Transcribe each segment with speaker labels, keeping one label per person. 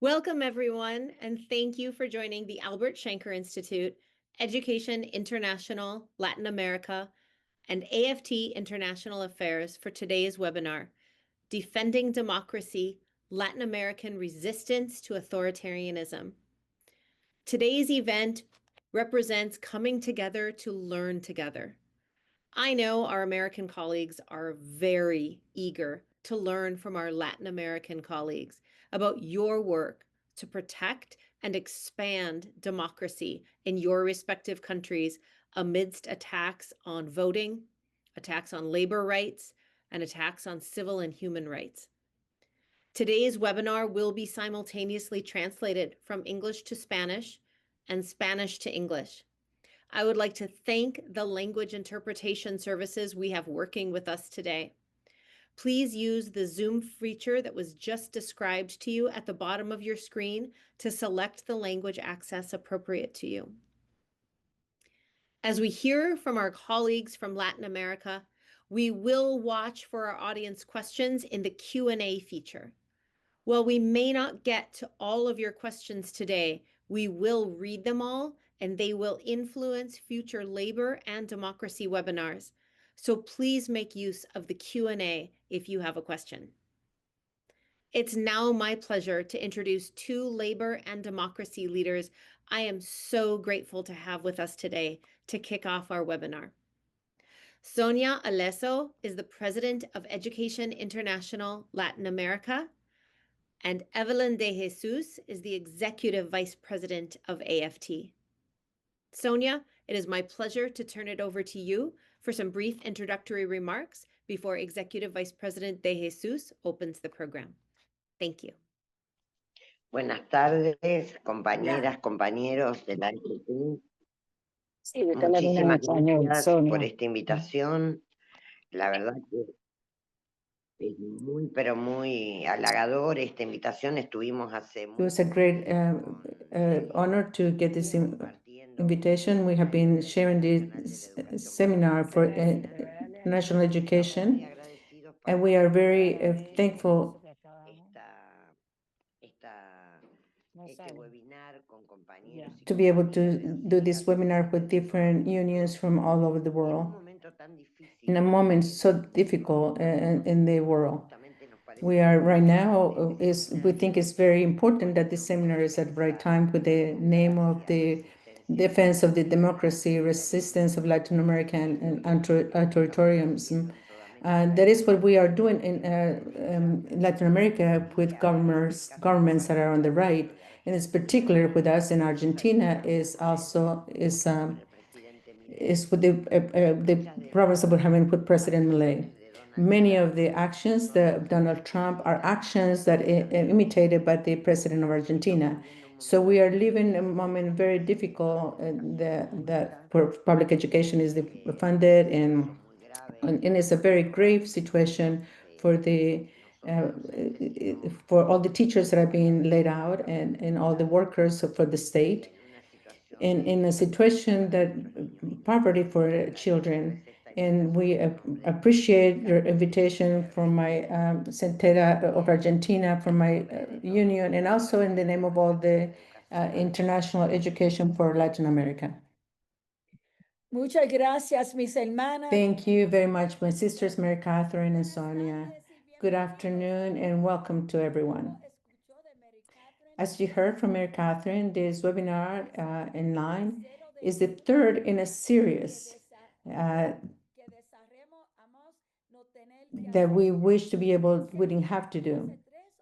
Speaker 1: Welcome, everyone, and thank you for joining the Albert Shanker Institute, Education International Latin America, and AFT International Affairs for today's webinar, Defending Democracy, Latin American Resistance to Authoritarianism. Today's event represents coming together to learn together. I know our American colleagues are very eager to learn from our Latin American colleagues about your work to protect and expand democracy in your respective countries amidst attacks on voting, attacks on labor rights, and attacks on civil and human rights. Today's webinar will be simultaneously translated from English to Spanish and Spanish to English. I would like to thank the language interpretation services we have working with us today. Please use the Zoom feature that was just described to you at the bottom of your screen to select the language access appropriate to you. As we hear from our colleagues from Latin America, we will watch for our audience questions in the Q&A feature. While we may not get to all of your questions today, we will read them all, and they will influence future labor and democracy webinars. So please make use of the Q&A if you have a question. It's now my pleasure to introduce two labor and democracy leaders I am so grateful to have with us today to kick off our webinar. Sonia Aleso is the President of Education International Latin America, and Evelyn De Jesus is the Executive Vice President of AFT. Sonia, it is my pleasure to turn it over to you for some brief introductory remarks before Executive Vice President De Jesus opens the program. Thank you.
Speaker 2: Buenas tardes, compañeras, compañeros de la AFT. Muchísimas gracias por esta invitación. La verdad que es muy, pero muy halagador esta invitación. Estuvimos hace
Speaker 3: It was a great honor to get this invitation. We have been sharing this seminar for national education, and we are very thankful to be able to do this webinar with different unions from all over the world in a moment so difficult in the world. We are right now, we think it's very important that this seminar is at the right time with the name of the Defense of the Democracy, Resistance of Latin American and Authoritarianism. That is what we are doing in Latin America with governments that are on the right. And it's particular with us in Argentina is with the province of Buenos with President Milei. Many of the actions that Donald Trump are actions that imitated by the president of Argentina. So we are living a moment very difficult that where public education is funded and it's a very grave situation for the for all the teachers that are being laid out and all the workers for the state. In a situation that poverty for children. And we appreciate your invitation from my Centera of Argentina, from my union, and also in the name of all the international education for Latin America.
Speaker 4: Muchas gracias, mis hermanas.
Speaker 3: Thank you very much, my sisters, Mary Catherine and Sonia. Good afternoon and welcome to everyone. As you heard from Mary Catherine, this webinar in line is the third in a series that we wish to be able, we didn't have to do.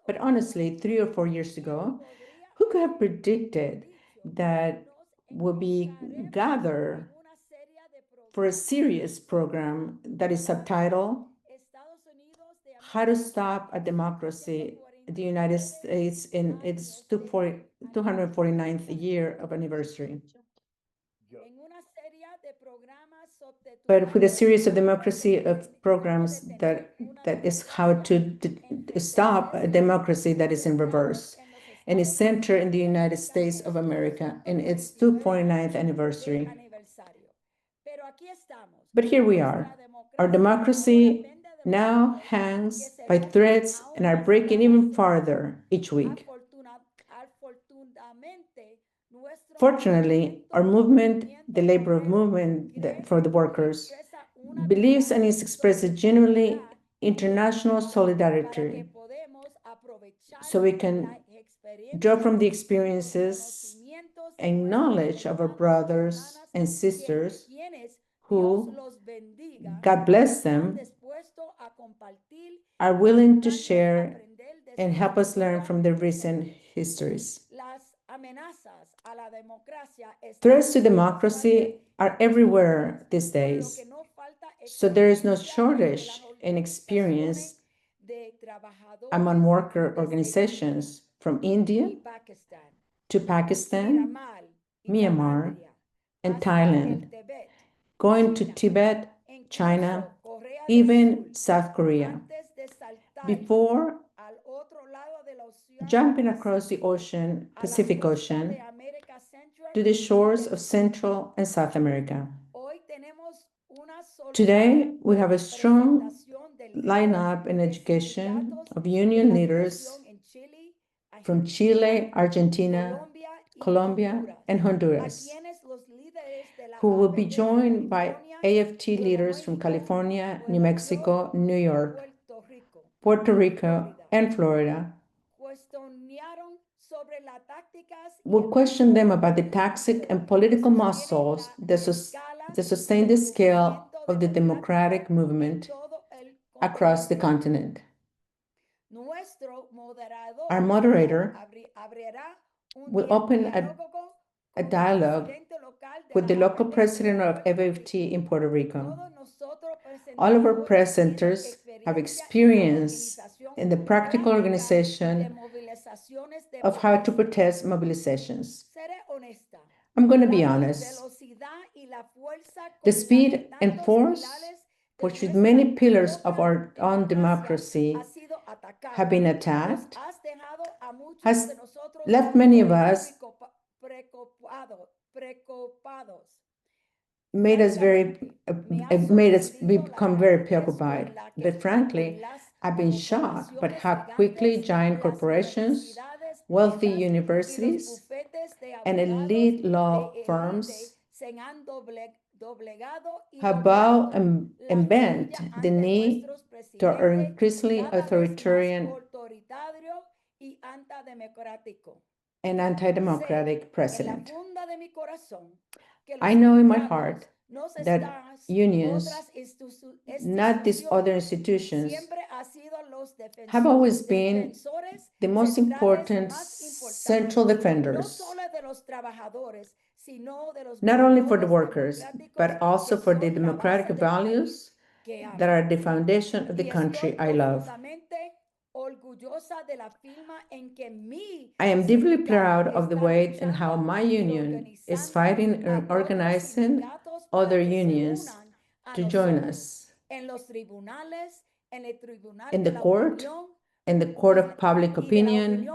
Speaker 3: But honestly, 3 or 4 years ago, who could have predicted that we'll be gathered for a serious program that is subtitled, How to Stop a Democracy in the United States in its 249th year of anniversary. But with a series of democracy of programs that is how to stop a democracy that is in reverse and is centered in the United States of America in its 249th anniversary. But here we are. Our democracy now hangs by threads and are breaking even farther each week. Fortunately, our movement, the labor movement for the workers, believes and is expressed genuinely international solidarity. So we can draw from the experiences and knowledge of our brothers and sisters who, God bless them, are willing to share and help us learn from their recent histories. Threats to democracy are everywhere these days, so there is no shortage in experience among worker organizations from India to Pakistan, Myanmar, and Thailand, going to Tibet, China, even South Korea. Before jumping across the ocean, Pacific Ocean, to the shores of Central and South America. Today, we have a strong lineup in education of union leaders from Chile, Argentina, Colombia, and Honduras, who will be joined by AFT leaders from California, New Mexico, New York, Puerto Rico, and Florida. We'll question them about the tactic and political muscles that sustain the scale of the democratic movement across the continent. Our moderator will open a dialogue with the local president of AFT in Puerto Rico. All of our presenters have experience in the practical organization of how to protest mobilizations. I'm going to be honest. The speed and force, which with many pillars of our own democracy have been attacked, has left many of us, made us become very preoccupied. But frankly, I've been shocked by how quickly giant corporations, wealthy universities, and elite law firms have bowed and bent the knee to our increasingly authoritarian and anti-democratic president. I know in my heart that unions, not these other institutions, have always been the most important central defenders, not only for the workers, but also for the democratic values that are the foundation of the country I love. I am deeply proud of the way and how my union is fighting and organizing other unions to join us in the court, in the court of public opinion,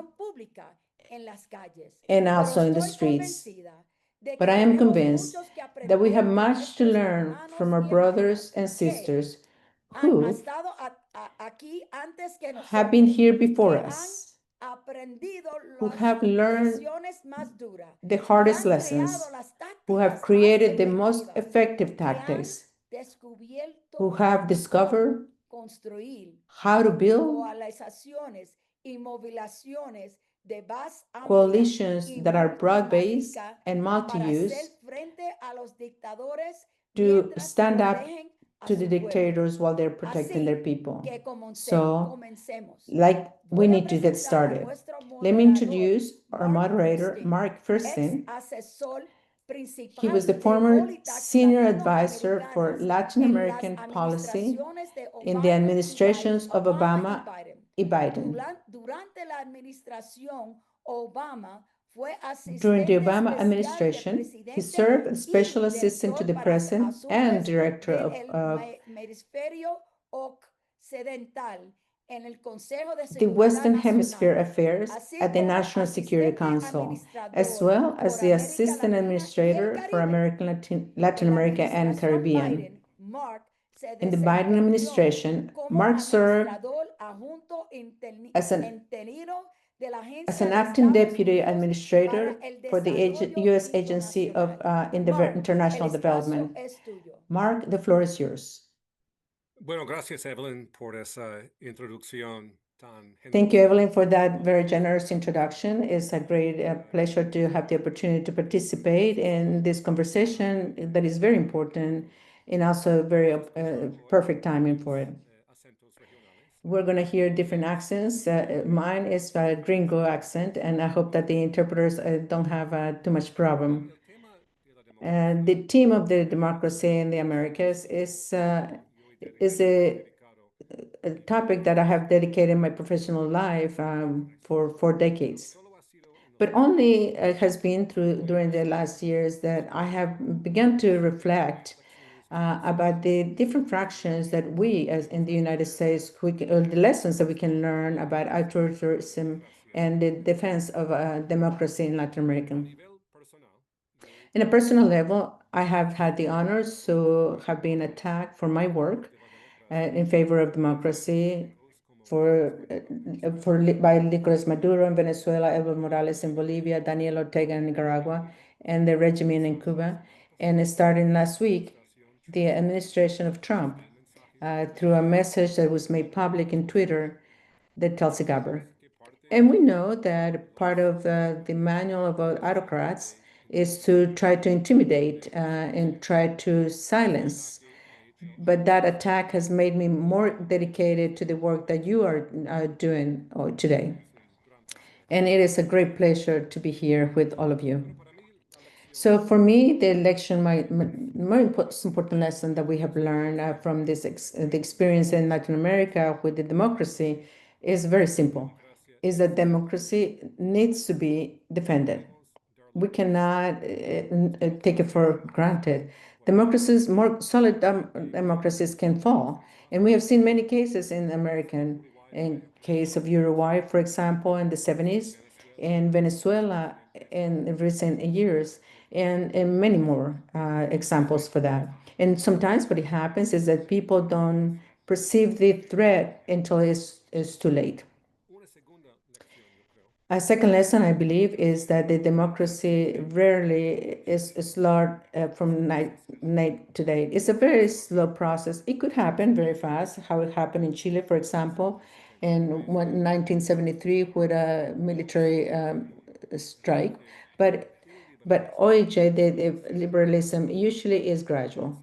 Speaker 3: and also in the streets. But I am convinced that we have much to learn from our brothers and sisters who have been here before us, who have learned the hardest lessons, who have created the most effective tactics, who have discovered how to build coalitions that are broad-based and multi-use to stand up to the dictators while they're protecting their people. So, we need to get started. Let me introduce our moderator, Mark Fierstein. He was the former senior advisor for Latin American policy in the administrations of Obama and Biden. During the Obama administration, he served as special assistant to the president and director of the Western Hemisphere Affairs at the National Security Council, as well as the assistant administrator for Latin America and Caribbean. In the Biden administration, Mark served as an as an acting deputy administrator for the U.S. Agency of International Development. Mark, the floor is yours.
Speaker 5: Bueno, gracias, Evelyn, por esa introducción tan
Speaker 3: Thank you, Evelyn, for that very generous introduction. It's a great pleasure to have the opportunity to participate in this conversation that is very important and also very perfect timing for it. We're going to hear different accents. Mine is a gringo accent, and I hope that the interpreters don't have too much problem. And the theme of the democracy in the Americas is a topic that I have dedicated my professional life for 4 decades. But only has been during the last years that I have begun to reflect about the different fractions that we, as in the United States, the lessons that we can learn about authoritarianism and the defense of democracy in Latin America. In a personal level, I have had the honors to have been attacked for my work in favor of democracy by Nicolas Maduro in Venezuela, Evo Morales in Bolivia, Daniel Ortega in Nicaragua, and the regime in Cuba. And starting last week, the administration of Trump through a message that was made public in Twitter that Tulsi Gabbard. And we know that part of the manual of autocrats is to try to intimidate and try to silence. But that attack has made me more dedicated to the work that you are doing today. And it is a great pleasure to be here with all of you. So for me, the election, my most important lesson that we have learned from the experience in Latin America with the democracy is very simple, is that democracy needs to be defended. We cannot take it for granted. Democracies, more solid democracies can fall. And we have seen many cases in American, in case of Uruguay, for example, in the 70s, in Venezuela in recent years, and many more examples for that. And sometimes what happens is that people don't perceive the threat until it's too late. A second lesson, I believe, is that the democracy rarely is slaughtered from night to day. It's a very slow process. It could happen very fast, how it happened in Chile, for example, in 1973 with a military strike. But OIJ, the liberalism usually is gradual.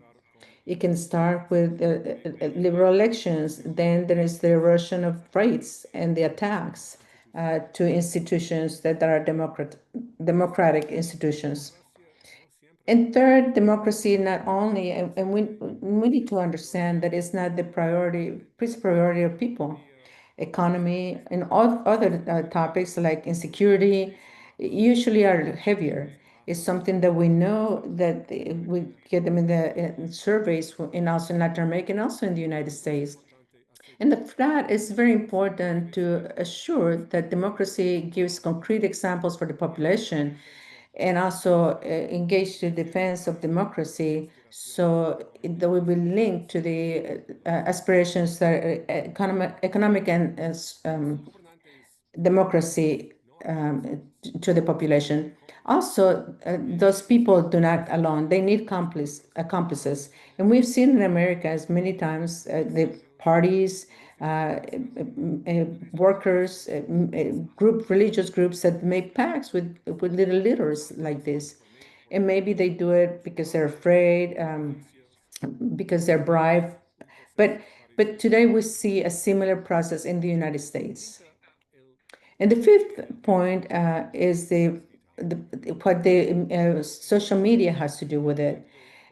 Speaker 3: It can start with liberal elections, then there is the erosion of rights and the attacks to institutions that are democratic institutions. And third, democracy not only, and we need to understand that it's not the first priority of people. Economy and all other topics like insecurity usually are heavier. It's something that we know that we get them in the surveys and also in Latin America and also in the United States. And that is very important to assure that democracy gives concrete examples for the population and also engage the defense of democracy, so that will be linked to the aspirations that economic and democracy to the population. Also, those people do not alone. They need accomplices. And we've seen in America as many times the parties, workers, religious groups that make pacts with little leaders like this. And maybe they do it because they're afraid, because they're bribed. But today we see a similar process in the United States. And the fifth point is what the social media has to do with it,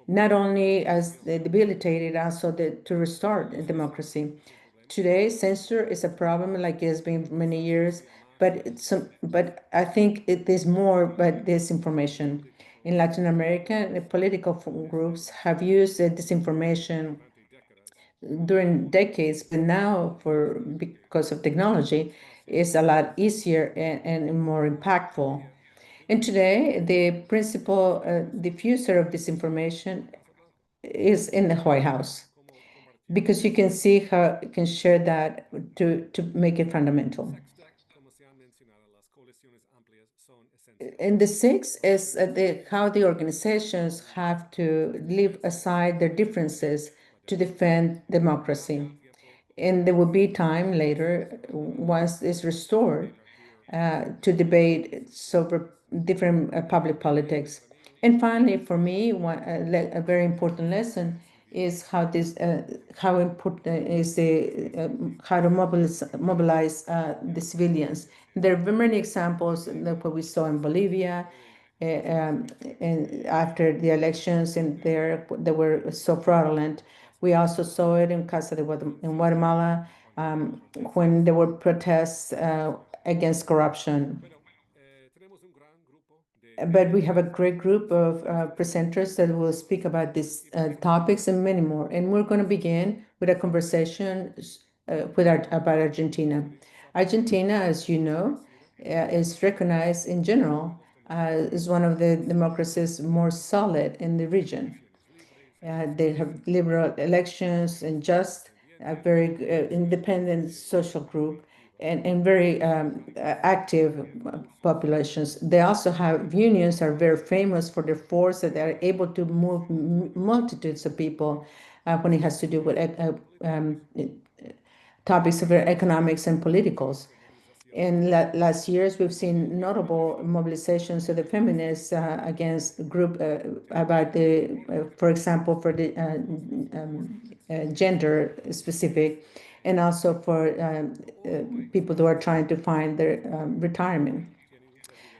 Speaker 3: not only as the debilitated, also to restore democracy. Today, censor is a problem, like it has been for many years, but I think it is more but disinformation. In Latin America, the political groups have used disinformation during decades, but now because of technology, it's a lot easier and more impactful. And today, the principal diffuser of disinformation is in the White House, because you can see how you can share that to make it fundamental. And the sixth is how the organizations have to leave aside their differences to defend democracy. And there will be time later, once it's restored, to debate over different public politics. And finally, for me, a very important lesson is how important is how to mobilize the civilians. There are many examples, like what we saw in Bolivia, uh, um, and after the elections, and they were so fraudulent. We also saw it in in Guatemala, when there were protests against corruption. But we have a great group of presenters that will speak about these topics and many more. And we're going to begin with a conversation about Argentina. Argentina, as you know, is recognized in general as one of the democracies more solid in the region. They have liberal elections and just a very independent social group and very active populations. They also have unions are very famous for their force that they are able to move multitudes of people when it has to do with topics of economics and politicals. In last years, we've seen notable mobilizations of the feminists against group about the, for example, for the gender specific, and also for people who are trying to find their retirement.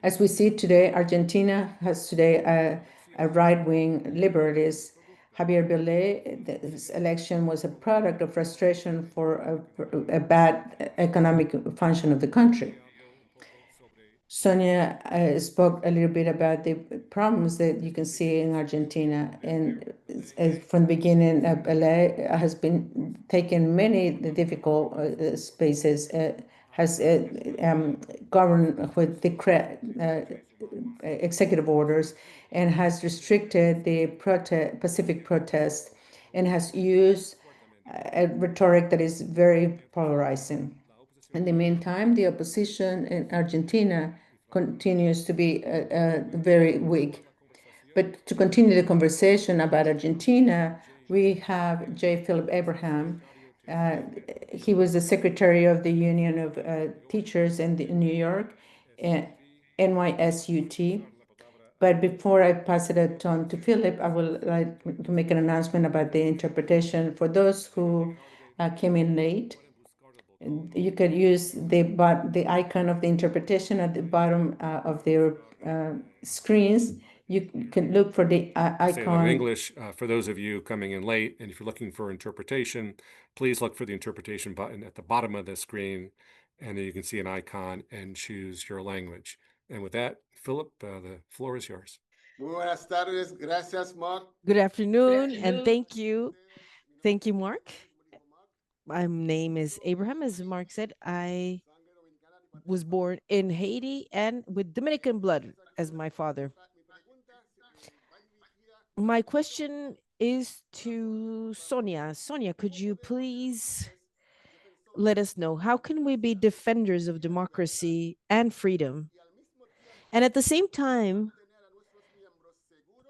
Speaker 3: As we see today, Argentina has today a right-wing liberalist. Javier Milei, this election was a product of frustration for a bad economic function of the country. Sonia spoke a little bit about the problems that you can see in Argentina, and from the beginning, Milei has been taking many difficult spaces, has governed with executive orders, and has restricted the pacific protest, and has used a rhetoric that is very polarizing. In the meantime, the opposition in Argentina continues to be very weak. But to continue the conversation about Argentina, we have J. Philip Abraham. He was the secretary of the Union of Teachers in New York, NYSUT. But before I pass it on to Philip, I would like to make an announcement about the interpretation. For those who came in late, you could use the icon of the interpretation at the bottom of their screens. You can look for the icon.
Speaker 5: Say that in English, for those of you coming in late, and if you're looking for interpretation, please look for the interpretation button at the bottom of the screen, and then you can see an icon and choose your language. And with that, Philip, the floor is yours.
Speaker 6: Muy buenas tardes. Gracias, Mark.
Speaker 7: Good afternoon, and thank you. Thank you, Mark. My name is Abraham. As Mark said, I was born in Haiti and with Dominican blood as my father. My question is to Sonia. Sonia, could you please let us know how can we be defenders of democracy and freedom, and at the same time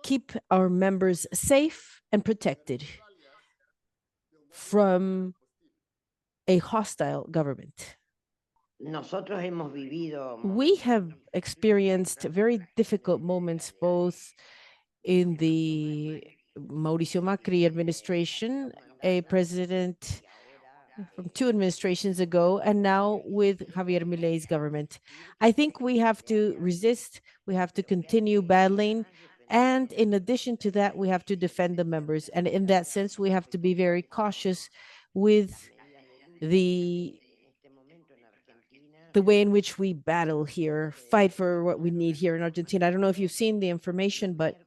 Speaker 7: keep our members safe and protected from a hostile government? We have experienced very difficult moments both in the Mauricio Macri administration, a president from 2 administrations ago, and now with Javier Milei's government. I think we have to resist, we have to continue battling, and in addition to that, we have to defend the members. And in that sense, we have to be very cautious with the way in which we battle here, fight for what we need here in Argentina. I don't know if you've seen the information, but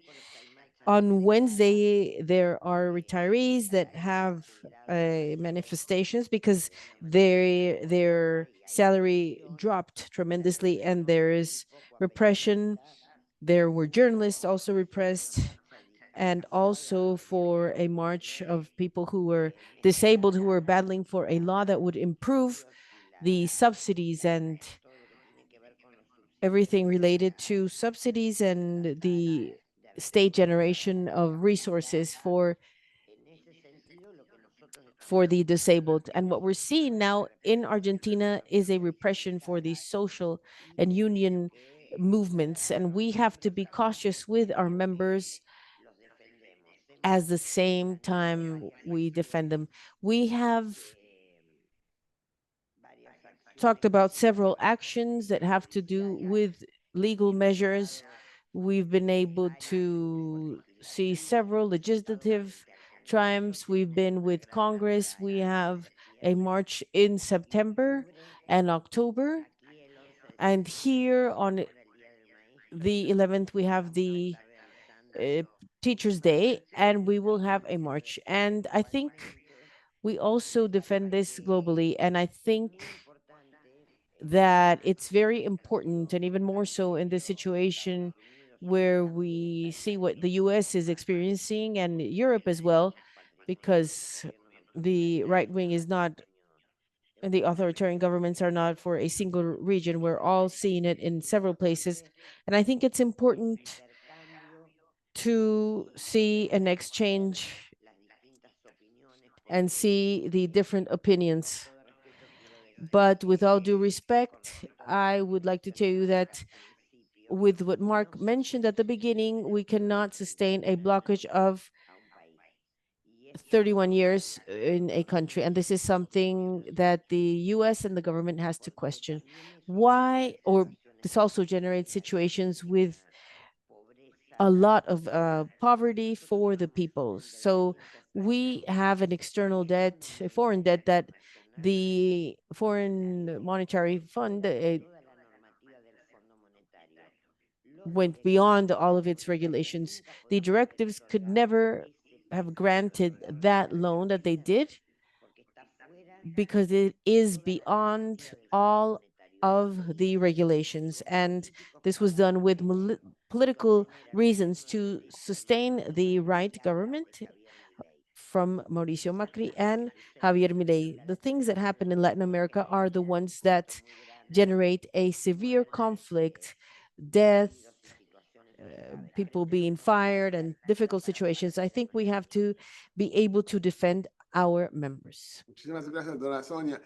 Speaker 7: on Wednesday, there are retirees that have manifestations because their salary dropped tremendously, and there is repression. There were journalists also repressed, and also for a march of people who were disabled, who were battling for a law that would improve the subsidies and everything related to subsidies and the state generation of resources for the disabled. And what we're seeing now in Argentina is a repression for the social and union movements. And we have to be cautious with our members at the same time we defend them. We have talked about several actions that have to do with legal measures. We've been able to see several legislative triumphs. We've been with Congress. We have a march in September and October. And here on the 11th, we have the Teachers' Day, and we will have a march. And I think we also defend this globally. And I think that it's very important, and even more so in this situation where we see what the US is experiencing and Europe as well, because the right wing is not, and the authoritarian governments are not for a single region. We're all seeing it in several places. And I think it's important to see an exchange and see the different opinions. But with all due respect, I would like to tell you that with what Mark mentioned at the beginning, we cannot sustain a blockage of 31 years in a country. And this is something that the US and the government has to question. Why, or this also generates situations with a lot of poverty for the people. So we have an external debt, a foreign debt that the Foreign Monetary Fund went beyond all of its regulations. The directives could never have granted that loan that they did because it is beyond all of the regulations. And this was done with political reasons to sustain the right government from Mauricio Macri and Javier Milei. The things that happen in Latin America are the ones that generate a severe conflict, death, people being fired, and difficult situations. I think we have to be able to defend our members.
Speaker 6: Muchísimas gracias, dona Sonia.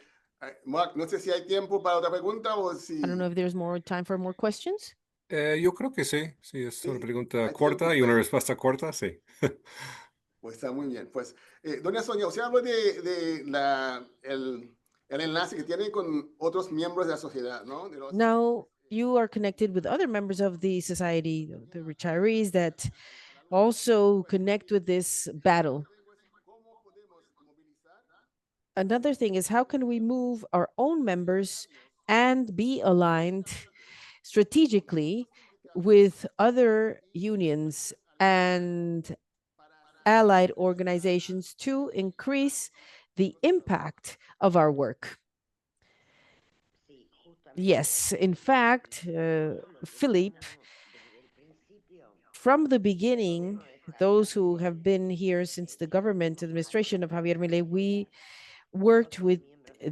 Speaker 6: Mark, no sé si hay tiempo para otra pregunta o si...
Speaker 7: I don't know if there's more time for more questions.
Speaker 5: Yo creo que sí, sí, es una
Speaker 6: Sí,
Speaker 5: pregunta
Speaker 6: hay
Speaker 5: corta
Speaker 6: tiempo,
Speaker 5: y una
Speaker 6: pues.
Speaker 5: respuesta corta, sí.
Speaker 6: Pues está muy bien. Pues, doña Sonia, usted habló el enlace que tiene con otros miembros de la sociedad, ¿no?
Speaker 7: Now you are connected with other members of the society, the retirees that also connect with this battle. Another thing is, how can we move our own members and be aligned strategically with other unions and allied organizations to increase the impact of our work? Yes, in fact, Philippe, from the beginning, those who have been here since the government administration of Javier Milei, we worked with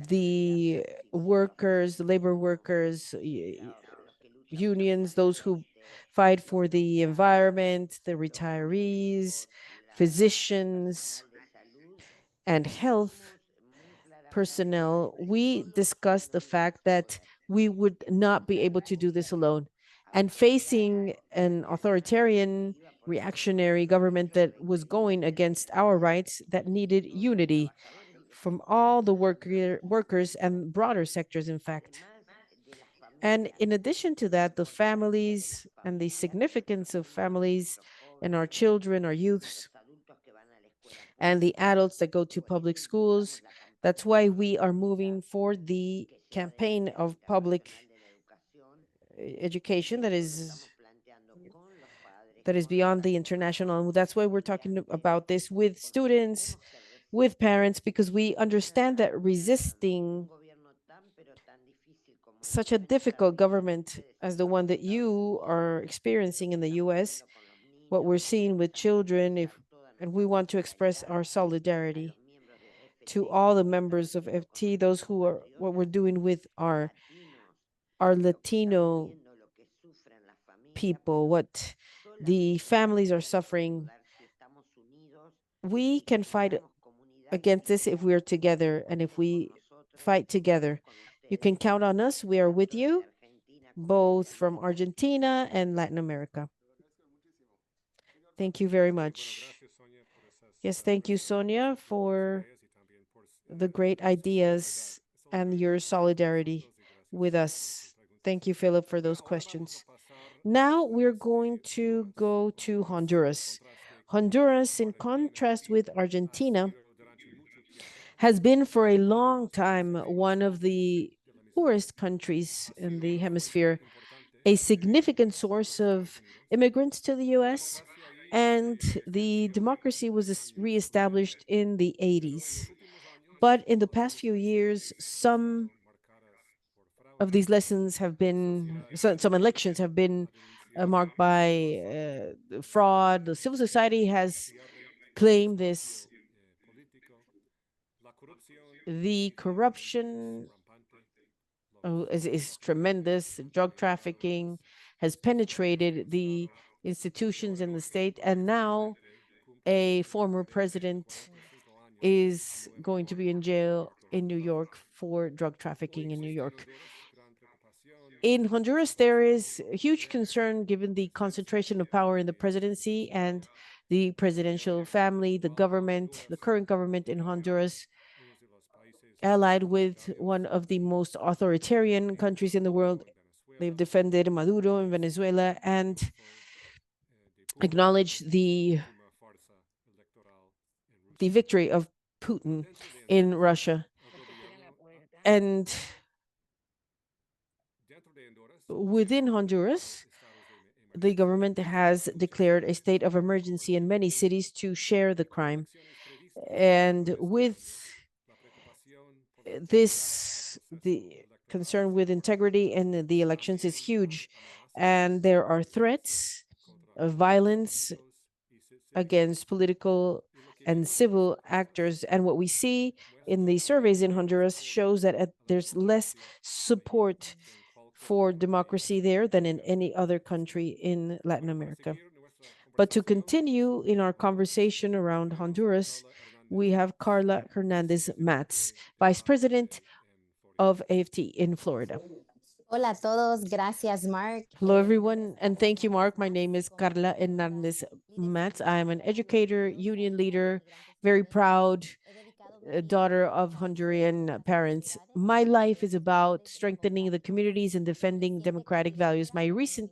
Speaker 7: the workers, the labor workers, unions, those who fight for the environment, the retirees, physicians, and health personnel. We discussed the fact that we would not be able to do this alone. And facing an authoritarian, reactionary government that was going against our rights, that needed unity from all the workers and broader sectors, in fact. And in addition to that, the families and the significance of families and our children, our youths, and the adults that go to public schools. That's why we are moving for the campaign of public education that is beyond the international. And that's why we're talking about this with students, with parents, because we understand that resisting such a difficult government as the one that you are experiencing in the US, what we're seeing with children, and we want to express our solidarity to all the members of FT, those who are what we're doing with our Latino people, what the families are suffering. We can fight against this if we are together and if we fight together. You can count on us. We are with you, both from Argentina and Latin America. Thank you very much. Yes, thank you, Sonia, for the great ideas and your solidarity with us. Thank you, Philip, for those questions. Now we're going to go to Honduras. Honduras, in contrast with Argentina, has been for a long time one of the poorest countries in the hemisphere, a significant source of immigrants to the US, and the democracy was reestablished in the 80s. But in the past few years, some of these lessons have been, some elections have been marked by fraud. The civil society has claimed this. The corruption is tremendous. Drug trafficking has penetrated the institutions in the state, and now a former president is going to be in jail in New York for drug trafficking in New York. In Honduras, there is a huge concern given the concentration of power in the presidency and the presidential family, the government, the current government in Honduras, allied with one of the most authoritarian countries in the world. They've defended Maduro in Venezuela and acknowledged the victory of Putin in Russia. And within Honduras, the government has declared a state of emergency in many cities to share the crime. And with this, the concern with integrity in the elections is huge. And there are threats of violence against political and civil actors. And what we see in the surveys in Honduras shows that there's less support for democracy there than in any other country in Latin America. But to continue in our conversation around Honduras, we have Carla Hernandez Matz, Vice President of AFT in Florida.
Speaker 8: Hola a todos, gracias Mark.
Speaker 7: Hello everyone, and thank you, Mark. My name is Carla Hernandez Matz. I am an educator, union leader, very proud daughter of Honduran parents. My life is about strengthening the communities and defending democratic values. My recent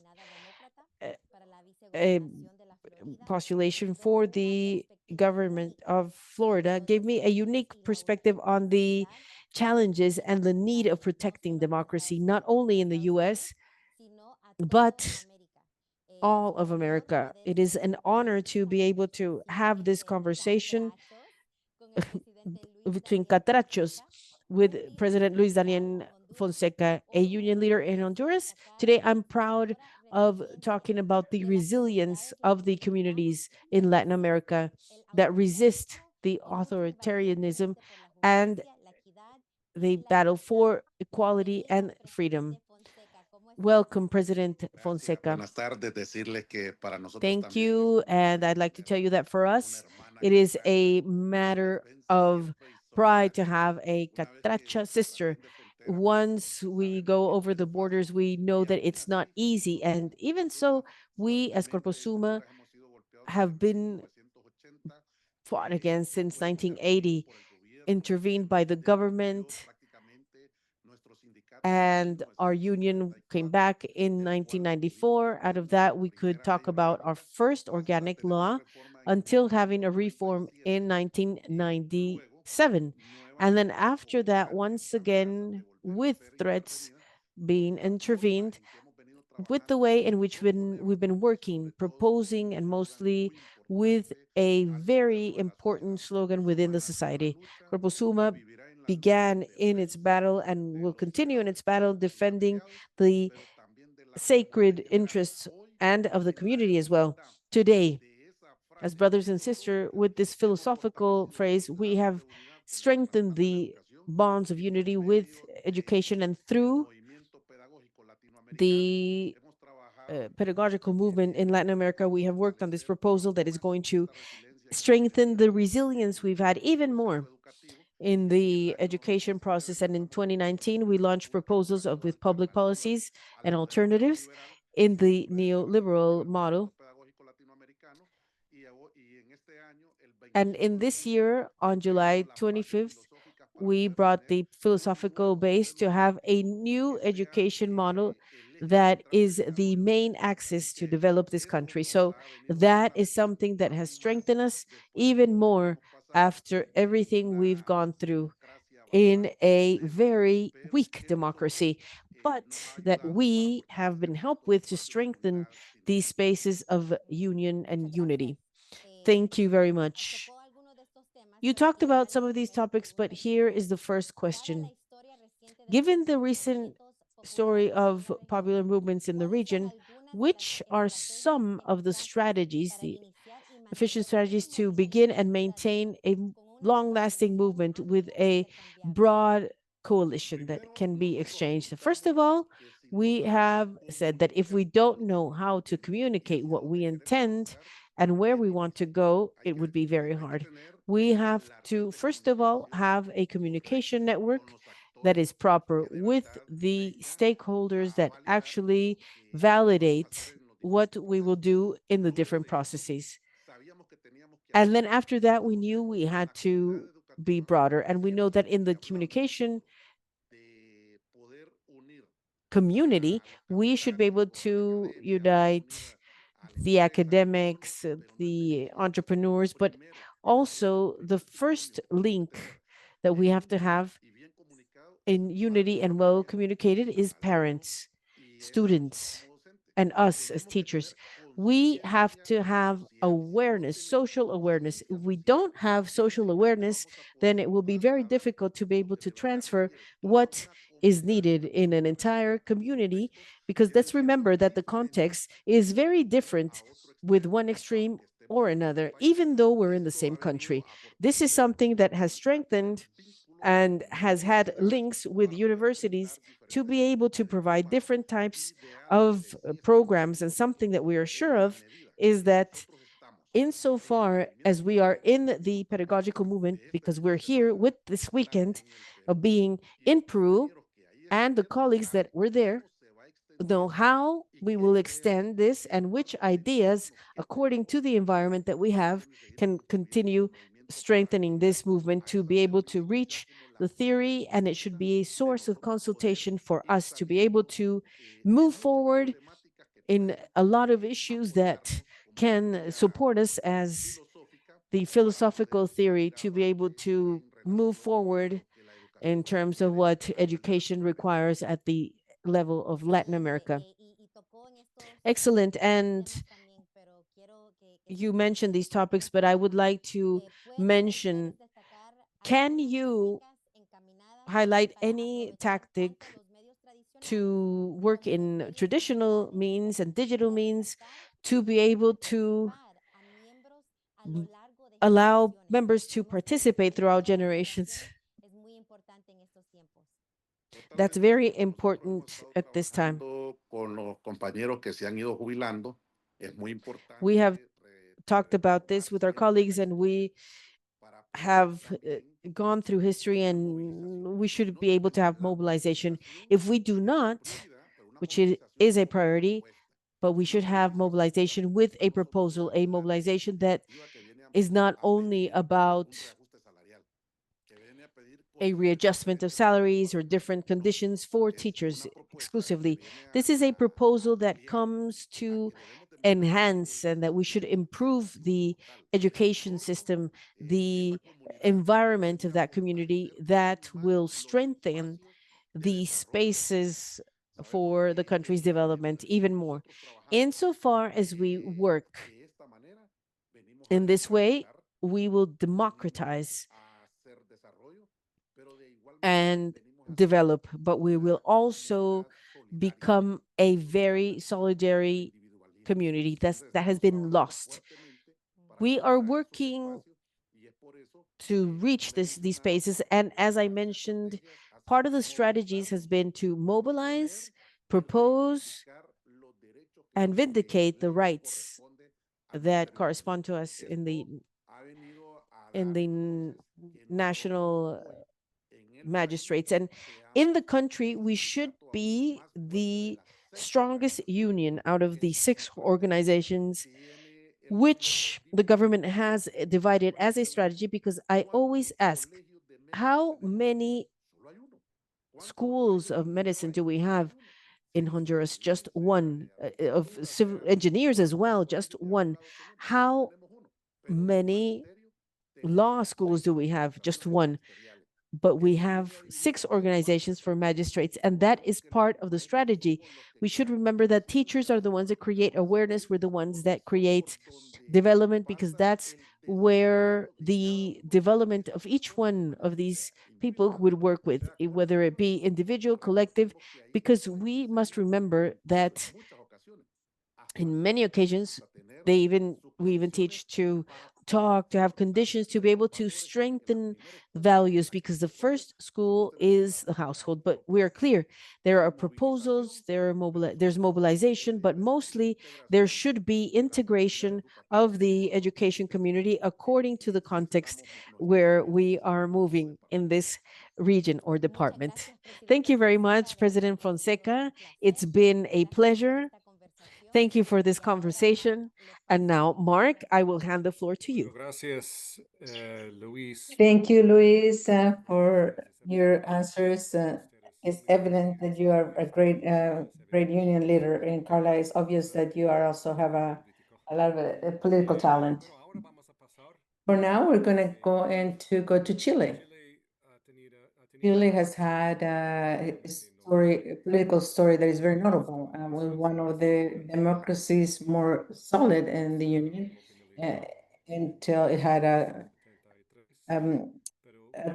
Speaker 7: postulation for the government of Florida gave me a unique perspective on the challenges and the need of protecting democracy, not only in the US, but all of America. It is an honor to be able to have this conversation between catrachos with President Luis Daniel Fonseca, a union leader in Honduras. Today, I'm proud of talking about the resilience of the communities in Latin America that resist the authoritarianism and they battle for equality and freedom. Welcome, President Fonseca. Thank you. And I'd like to tell you that for us, it is a matter of pride to have a catracha sister. Once we go over the borders, we know that it's not easy. And even so, we as Corpo Suma have been fought against since 1980, intervened by the government, and our union came back in 1994. Out of that, we could talk about our first organic law until having a reform in 1997. And then after that, once again, with threats being intervened, with the way in which we've been working, proposing, and mostly with a very important slogan within the society. Corpo Suma began in its battle and will continue in its battle defending the sacred interests and of the community as well. Today, as brothers and sisters, with this philosophical phrase, we have strengthened the bonds of unity with education, and through the pedagogical movement in Latin America, we have worked on this proposal that is going to strengthen the resilience we've had even more in the education process. And in 2019, we launched proposals with public policies and alternatives in the neoliberal model. And in this year, on July 25th, we brought the philosophical base to have a new education model that is the main axis to develop this country. So that is something that has strengthened us even more after everything we've gone through in a very weak democracy, but that we have been helped with to strengthen these spaces of union and unity. Thank you very much. You talked about some of these topics, but here is the first question. Given the recent story of popular movements in the region, which are some of the strategies, the efficient strategies to begin and maintain a long-lasting movement with a broad coalition that can be exchanged? First of all, we have said that if we don't know how to communicate what we intend and where we want to go, it would be very hard. We have to, first of all, have a communication network that is proper with the stakeholders that actually validate what we will do in the different processes. And then after that, we knew we had to be broader. And we know that in the communication community, we should be able to unite the academics, the entrepreneurs, but also the first link that we have to have in unity and well communicated is parents, students, and us as teachers. We have to have awareness, social awareness. If we don't have social awareness, then it will be very difficult to be able to transfer what is needed in an entire community, because let's remember that the context is very different with one extreme or another, even though we're in the same country. This is something that has strengthened and has had links with universities to be able to provide different types of programs. And something that we are sure of is that insofar as we are in the pedagogical movement, because we're here with this weekend of being in Peru, and the colleagues that were there know how we will extend this and which ideas, according to the environment that we have, can continue strengthening this movement to be able to reach the theory. And it should be a source of consultation for us to be able to move forward in a lot of issues that can support us as the philosophical theory to be able to move forward in terms of what education requires at the level of Latin America. Excellent. And you mentioned these topics, but I would like to mention, can you highlight any tactic to work in traditional means and digital means to be able to allow members to participate throughout generations? That's very important at this time. We have talked about this with our colleagues, and we have gone through history, and we should be able to have mobilization. If we do not, which is a priority, but we should have mobilization with a proposal, a mobilization that is not only about a readjustment of salaries or different conditions for teachers exclusively. This is a proposal that comes to enhance and that we should improve the education system, the environment of that community that will strengthen the spaces for the country's development even more. Insofar as we work in this way, we will democratize and develop, but we will also become a very solidary community that has been lost. We are working to reach these spaces, and as I mentioned, part of the strategies has been to mobilize, propose, and vindicate the rights that correspond to us in the national magistrates. And in the country, we should be the strongest union out of the 6 organizations which the government has divided as a strategy, because I always ask, how many schools of medicine do we have in Honduras? Just one. Of civil engineers as well, just one. How many law schools do we have? Just one. But we have 6 organizations for magistrates, and that is part of the strategy. We should remember that teachers are the ones that create awareness. We're the ones that create development, because that's where the development of each one of these people would work with, whether it be individual, collective, because we must remember that in many occasions, we even teach to talk, to have conditions, to be able to strengthen values, because the first school is the household. But we are clear, there are proposals, there's mobilization, but mostly there should be integration of the education community according to the context where we are moving in this region or department. Thank you very much, President Fonseca. It's been a pleasure. Thank you for this conversation. And now, Mark, I will hand the floor to you.
Speaker 5: Gracias, Luis.
Speaker 3: Thank you, Luis, for your answers. It's evident that you are a great union leader in Carla. It's obvious that you are also have a lot of political talent. For now, we're going to go to Chile. Chile has had a political story that is very notable. With one of the democracies more solid in the Union until it had a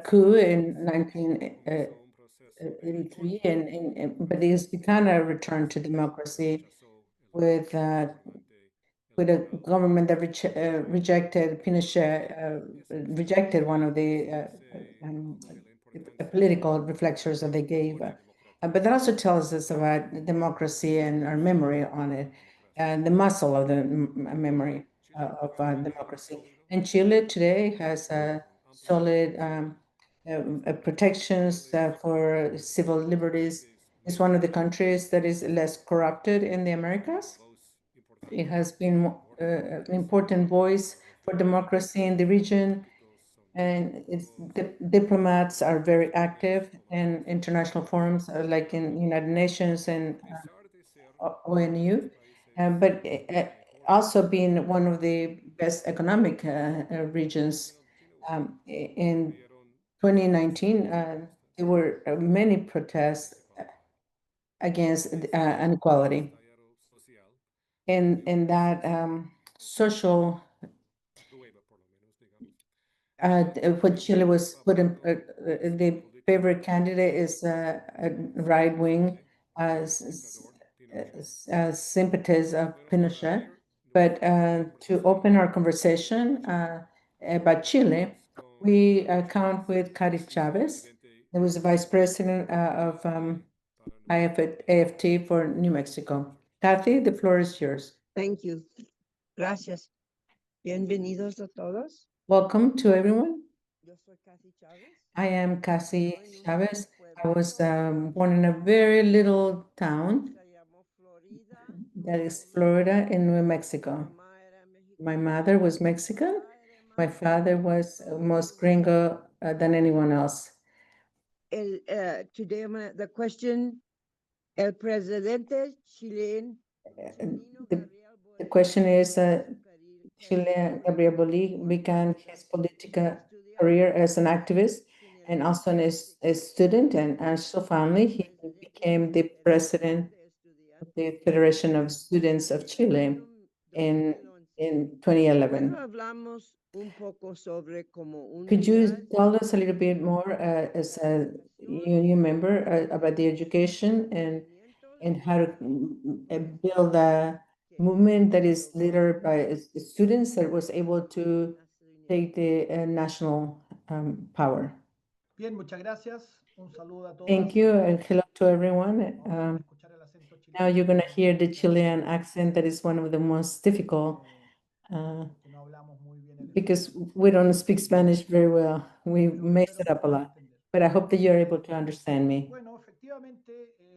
Speaker 3: coup in 1983, but it has begun a return to democracy with a government that rejected Pinochet, rejected one of the political reflections that they gave. But that also tells us about democracy and our memory on it, and the muscle of the memory of democracy. And Chile today has solid protections for civil liberties. It's one of the countries that is less corrupted in the Americas. It has been an important voice for democracy in the region, and its diplomats are very active in international forums like in United Nations and ONU, but also being one of the best economic regions. In 2019, there were many protests against inequality. In that social what Chile was put in, the favorite candidate is a right wing sympathies of Pinochet. But to open our conversation about Chile, we count with Cari Chavez, who was the vice president of AFT for New Mexico. Kathy, the floor is yours.
Speaker 9: Thank you. Gracias. Bienvenidos a todos.
Speaker 3: Welcome to everyone.
Speaker 9: Yo soy Cassie Chávez.
Speaker 3: I am Cassie Chavez. I was born in a very little town that is Florida in New Mexico. My mother was Mexican. My father was most gringo than anyone else.
Speaker 9: Today, the question, el presidente Chilean.
Speaker 3: The question is, Chile, Gabriel Boric began his political career as an activist and also as a student, and so finally he became the president of the Federation of Students of Chile in 2011. Could you tell us a little bit more as a union member about the education and how to build a movement that is led by students that was able to take the national power?
Speaker 10: Bien, muchas gracias. Un saludo a todos.
Speaker 3: Thank you, and hello to everyone. Now you're going to hear the Chilean accent that is one of the most difficult because we don't speak Spanish very well. We mess it up a lot, but I hope that you're able to understand me.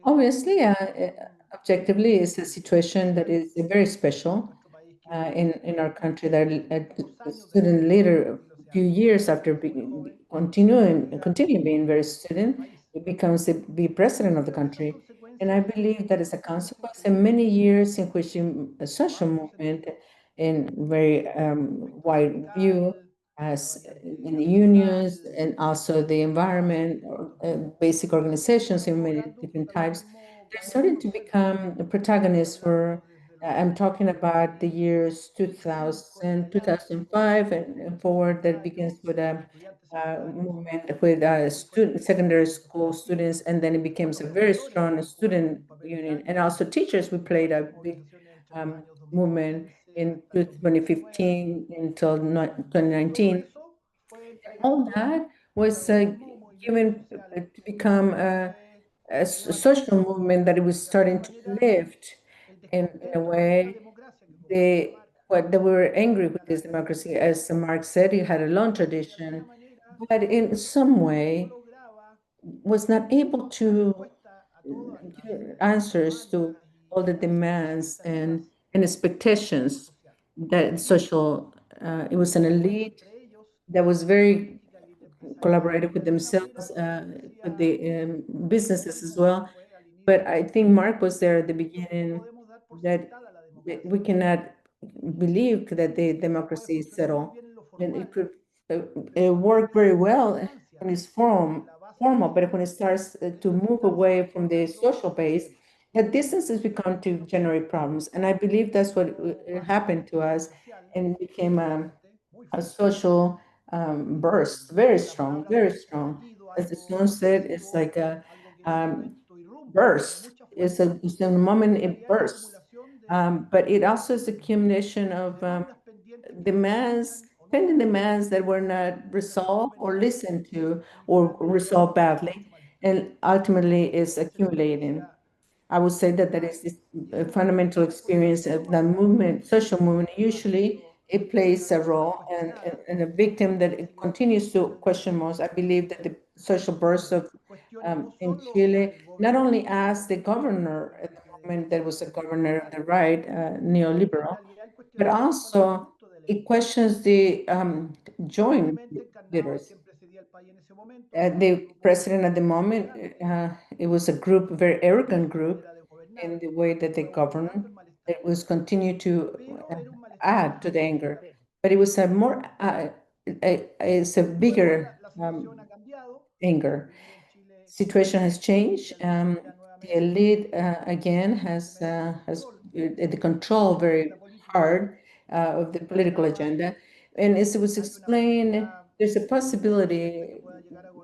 Speaker 3: Obviously, objectively, it's a situation that is very special in our country. That a student leader, a few years after continue being very student, it becomes the president of the country. And I believe that is a consequence of many years in which a social movement in very wide view, as in the unions and also the environment, basic organizations in many different types, they're starting to become the protagonists for, I'm talking about the years 2000, 2005 and forward, that begins with a movement with secondary school students, and then it becomes a very strong student union. And also teachers, we played a big movement in 2015 until 2019. All that was given to become a social movement that it was starting to lift in a way. They were angry with this democracy. As Marx said, it had a long tradition, but in some way was not able to give answers to all the demands and expectations that social, it was an elite that was very collaborated with themselves, with the businesses as well. But I think Mark was there at the beginning, that we cannot believe that the democracy is settled. And it could work very well when it's formal, but when it starts to move away from the social base, that distances become to generate problems. And I believe that's what happened to us, and it became a social burst, very strong, very strong. As the song said, it's like a burst. It's a moment it bursts. But it also is a accumulation of demands, pending demands that were not resolved or listened to or resolved badly, and ultimately is accumulating. I would say that that is this fundamental experience of the movement, social movement. Usually it plays a role, and a victim that it continues to question most. I believe that the social burst of in Chile not only asked the governor at the moment, that was a governor of the right, neoliberal, but also it questions the joint leaders. The president at the moment, it was a group, a very arrogant group, in the way that they govern. It was continue to add to the anger, but it was a more, it's a bigger anger. Situation has changed. The elite again has the control very hard of the political agenda, and as it was explained, there's a possibility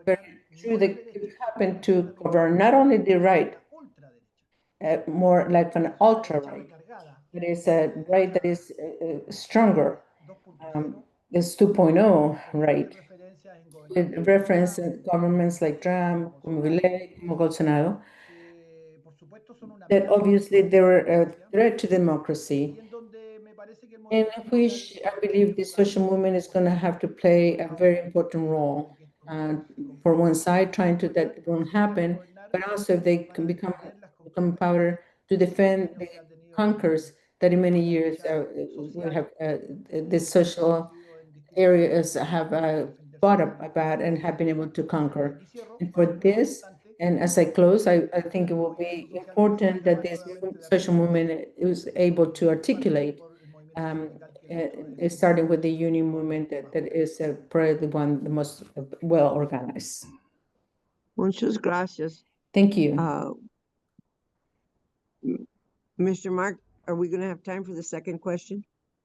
Speaker 3: very true that could happen to govern not only the right, more like an ultra right. It is a right that is stronger. It's 2.0 right, with reference to governments like Trump, Milei, Bolsonaro, that obviously they were a threat to democracy, in which I believe the social movement is going to have to play a very important role. For one side, trying to that it won't happen, but also if they can become power to defend the conquers that in many years we have the social areas have thought about and have been able to conquer. And for this, and as I close, I think it will be important that this social movement is able to articulate, starting with the union movement that is probably the most well organized.
Speaker 9: Muchas gracias.
Speaker 3: Thank you.
Speaker 9: Mr. Mark, are we going to have time for the second question?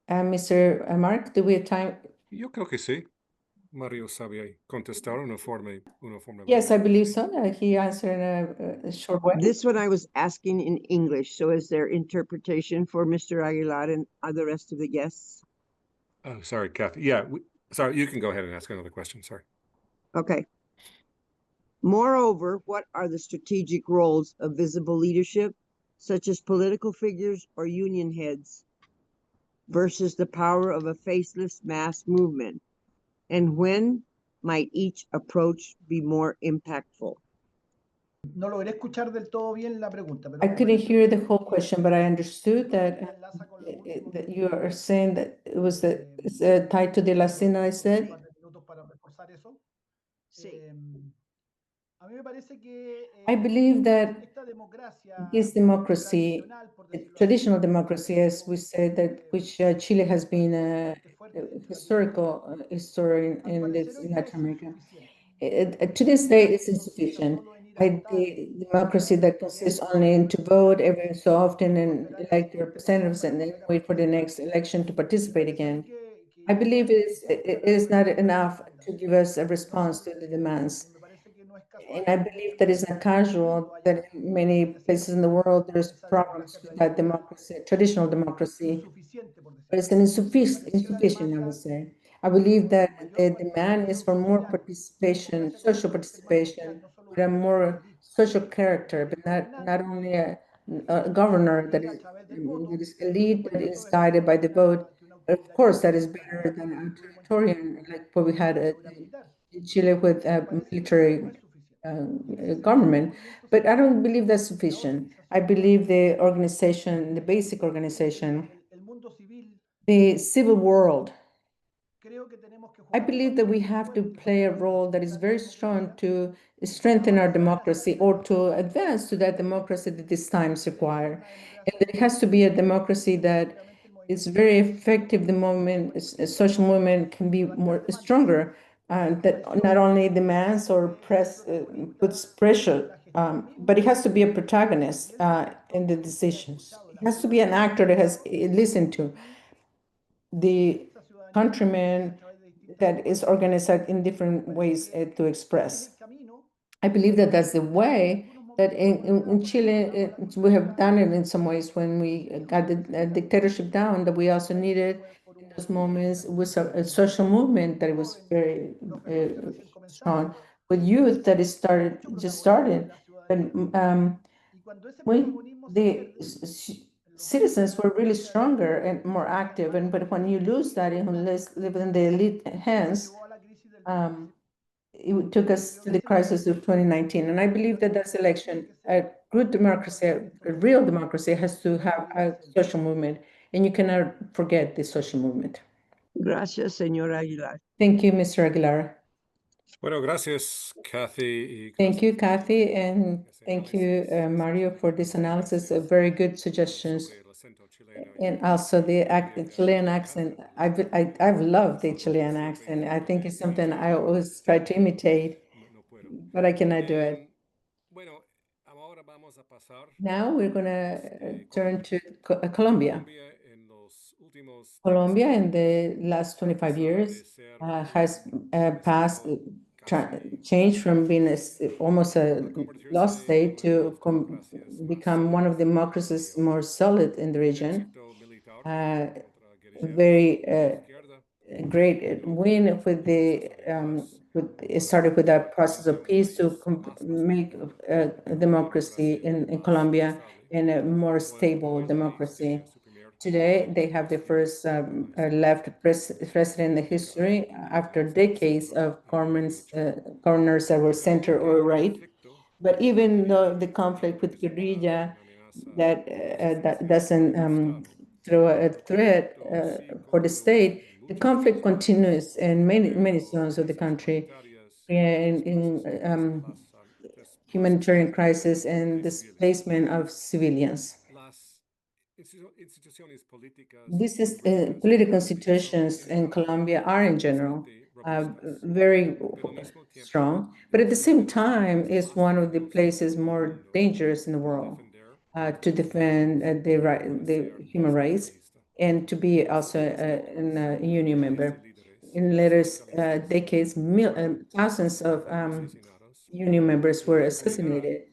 Speaker 3: Mr. Mark, do we have time?
Speaker 5: Yo creo que sí. Mario sabe contestar una forma
Speaker 3: Yes, I believe so. He answered in a short way.
Speaker 9: This one I was asking in English. So is there interpretation for Mr. Aguilar and the rest of the guests?
Speaker 5: Oh, sorry, Kathy. Yeah, sorry, you can go ahead and ask another question. Sorry.
Speaker 9: Okay. Moreover, what are the strategic roles of visible leadership, such as political figures or union heads, versus the power of a faceless mass movement? And when might each approach be more impactful?
Speaker 10: No logré escuchar del todo bien la pregunta, pero
Speaker 3: I
Speaker 10: me
Speaker 3: couldn't
Speaker 10: parece
Speaker 3: hear the
Speaker 10: que
Speaker 3: whole question, but I understood that
Speaker 10: enlaza con lo último
Speaker 3: that
Speaker 10: que
Speaker 3: you are saying that it was it's,
Speaker 10: eh,
Speaker 3: tied to the last thing I
Speaker 10: un
Speaker 3: said.
Speaker 10: par de minutos para reforzar eso.
Speaker 9: Sí.
Speaker 10: A mí me parece que
Speaker 3: I believe that
Speaker 10: esta democracia
Speaker 3: this democracy,
Speaker 10: tradicional, por
Speaker 3: the
Speaker 10: decirlo así,
Speaker 3: traditional democracy, as we say, that which Chile has been a
Speaker 10: bastante fuerte dentro de
Speaker 3: historical history
Speaker 10: al
Speaker 3: in
Speaker 10: parecer
Speaker 3: this
Speaker 10: hoy día es
Speaker 3: Latin America.
Speaker 10: insuficiente.
Speaker 3: To this day, it's insufficient. The democracy that consists only in to vote every so often and elect representatives and then wait for the next election to participate again. I believe it is not enough to give us a response to the demands. And I believe that it's not casual that in many places in the world there's problems with that democracy, traditional democracy, but it's an insufficient, I would say. I believe that the demand is for more participation, social participation, with a more social character, but not only a governor that is elite, that is guided by the vote. Of course, that is better than authoritarian, like what we had in Chile with military government. But I don't believe that's sufficient. I believe the organization, the basic organization, the civil world, I believe that we have to play a role that is very strong to strengthen our democracy or to advance to that democracy that these times require. And it has to be a democracy that is very effective. The moment a social movement can be more stronger, that not only demands or puts pressure, but it has to be a protagonist in the decisions. It has to be an actor that has listened to the countrymen that is organized in different ways to express. I believe that that's the way that in Chile, we have done it in some ways when we got the dictatorship down, that we also needed in those moments was a social movement that was very strong with youth that is just started. But when the citizens were really stronger and more active, but when you lose that and live in the elite hands, it took us to the crisis of 2019. And I believe that that's election, a good democracy, a real democracy has to have a social movement, and you cannot forget the social movement.
Speaker 9: Gracias, señor Aguilar.
Speaker 3: Thank you, Mr. Aguilar.
Speaker 5: Bueno, gracias, Kathy.
Speaker 3: Thank you, Kathy, and thank you, Mario, for this analysis. Very good suggestions. And also the Chilean accent. I've loved the Chilean accent. I think it's something I always try to imitate, but I cannot do it. Now we're going to turn to Colombia. Colombia in the last 25 years has passed, changed from being almost a lost state to become one of the democracies more solid in the region. Very great win with the it started with a process of peace to make a democracy in Colombia and a more stable democracy. Today, they have the first left president in the history after decades of governors that were center or right. But even though the conflict with guerrilla that doesn't throw a threat for the state, the conflict continues in many zones of the country, in humanitarian crisis and displacement of civilians. These political institutions in Colombia are in general very strong, but at the same time, it's one of the places more dangerous in the world to defend the human rights and to be also a union member. In later decades, thousands of union members were assassinated,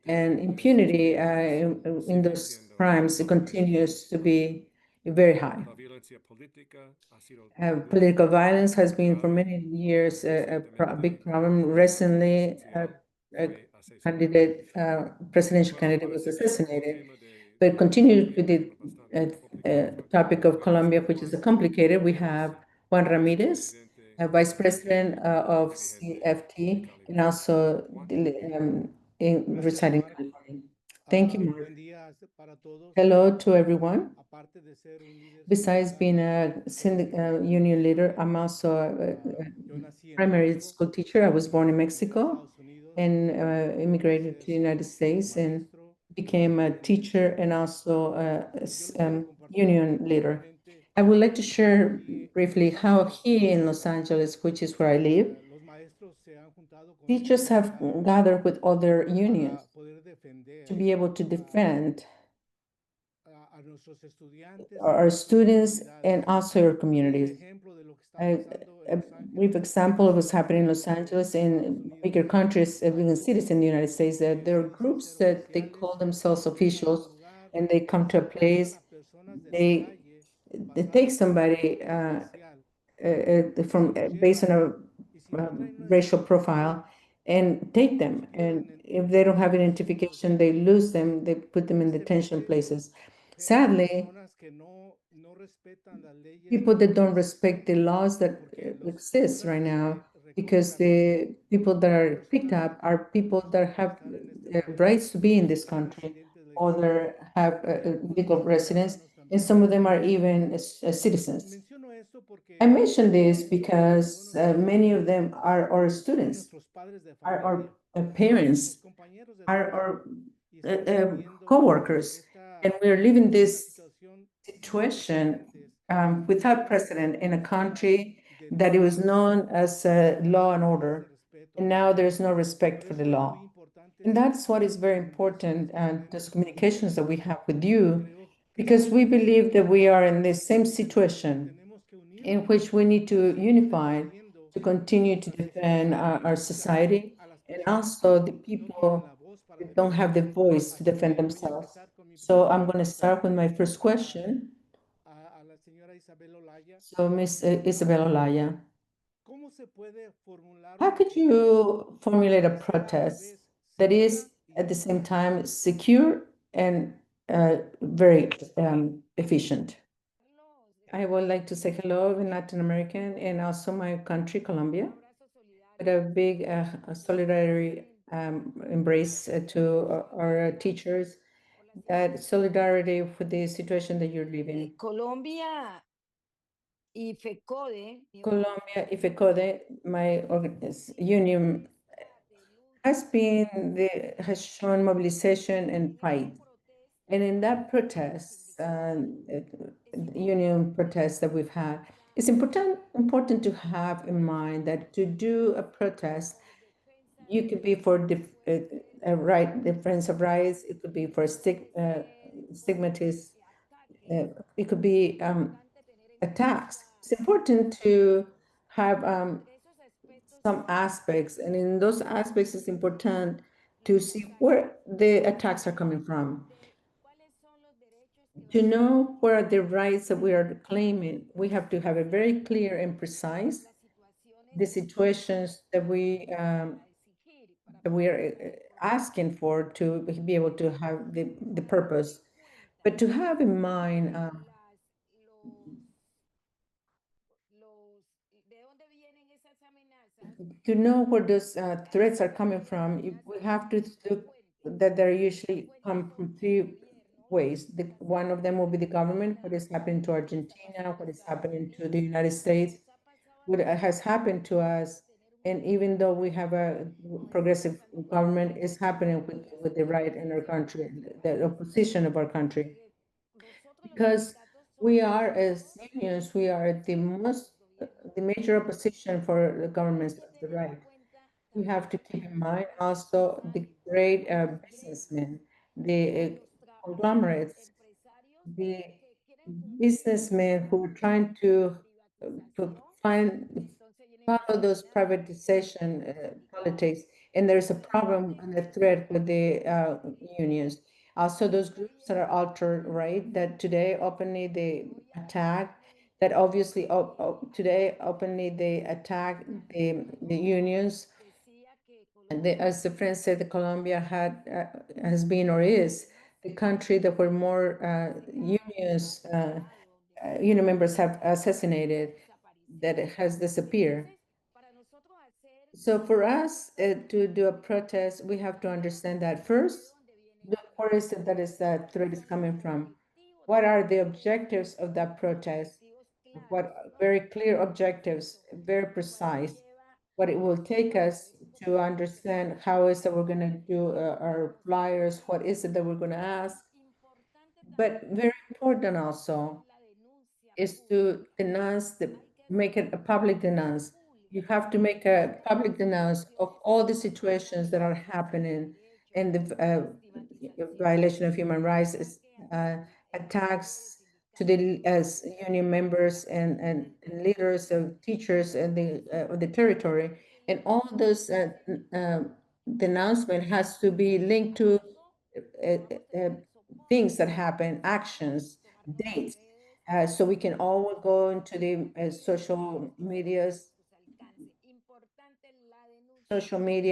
Speaker 3: and impunity in those crimes continues to be very high. Political violence has been for many years a big problem. Recently, a presidential candidate was assassinated. But continue with the topic of Colombia, which is complicated. We have Juan Ramirez, Vice President of CFT, and also residing in California. Thank you, Mark. Hello to everyone. Besides being a union leader, I'm also a primary school teacher. I was born in Mexico and immigrated to the United States and became a teacher and also a union leader. I would like to share briefly how here in Los Angeles, which is where I live, teachers have gathered with other unions to be able to defend our students and also our communities. A brief example of what's happening in Los Angeles and bigger countries, bigger cities in the United States, that there are groups that they call themselves officials, and they come to a place, they take somebody from based on a racial profile and take them. And if they don't have identification, they lose them, they put them in detention places. Sadly, people that don't respect the laws that exist right now, because the people that are picked up are people that have rights to be in this country or that have legal residence, and some of them are even citizens. I mention this because many of them are our students, are our parents, are our co-workers, and we're living this situation without precedent in a country that it was known as law and order, and now there's no respect for the law. And that's what is very important, and those communications that we have with you, because we believe that we are in the same situation in which we need to unify to continue to defend our society and also the people that don't have the voice to defend themselves. So I'm going to start with my first question. So Ms. Isabel Olaya, how could you formulate a protest that is at the same time secure and very efficient? I would like to say hello in Latin American and also my country, Colombia, with a big solidarity embrace to our teachers, that solidarity for the situation that you're living. Colombia y FECODE, my union, has shown mobilization and fight. And in that protest, union protest that we've had, it's important to have in mind that to do a protest, you could be for a right, defense of rights, it could be for stigmatist, it could be attacks. It's important to have some aspects, and in those aspects, it's important to see where the attacks are coming from. To know where are the rights that we are claiming, we have to have a very clear and precise the situations that we are asking for to be able to have the purpose. But to have in mind to know where those threats are coming from, we have to look that they're usually come from three ways. One of them will be the government, what is happening to Argentina, what is happening to the United States, what has happened to us. And even though we have a progressive government, is happening with the right in our country, the opposition of our country. Because we are, as unions, we are the major opposition for the governments of the right. We have to keep in mind also the great businessmen, the conglomerates, the businessmen who are trying to follow those privatization politics, and there's a problem and a threat with the unions. Also, those groups that are alt-right that today openly they attack, that obviously today openly they attack the unions. And as the friend said, the Colombia has been or is the country that where more union members have assassinated, that it has disappeared. So for us to do a protest, we have to understand that first, where is it that threat is coming from? What are the objectives of that protest? What very clear objectives, very precise. What it will take us to understand how is that we're going to do our flyers, what is it that we're going to ask. But very important also is to make it a public denounce. You have to make a public denounce of all the situations that are happening and the violation of human rights, attacks to the union members and leaders of teachers and the territory. And all those denouncement has to be linked to things that happen, actions, dates. So we can all go into the social media,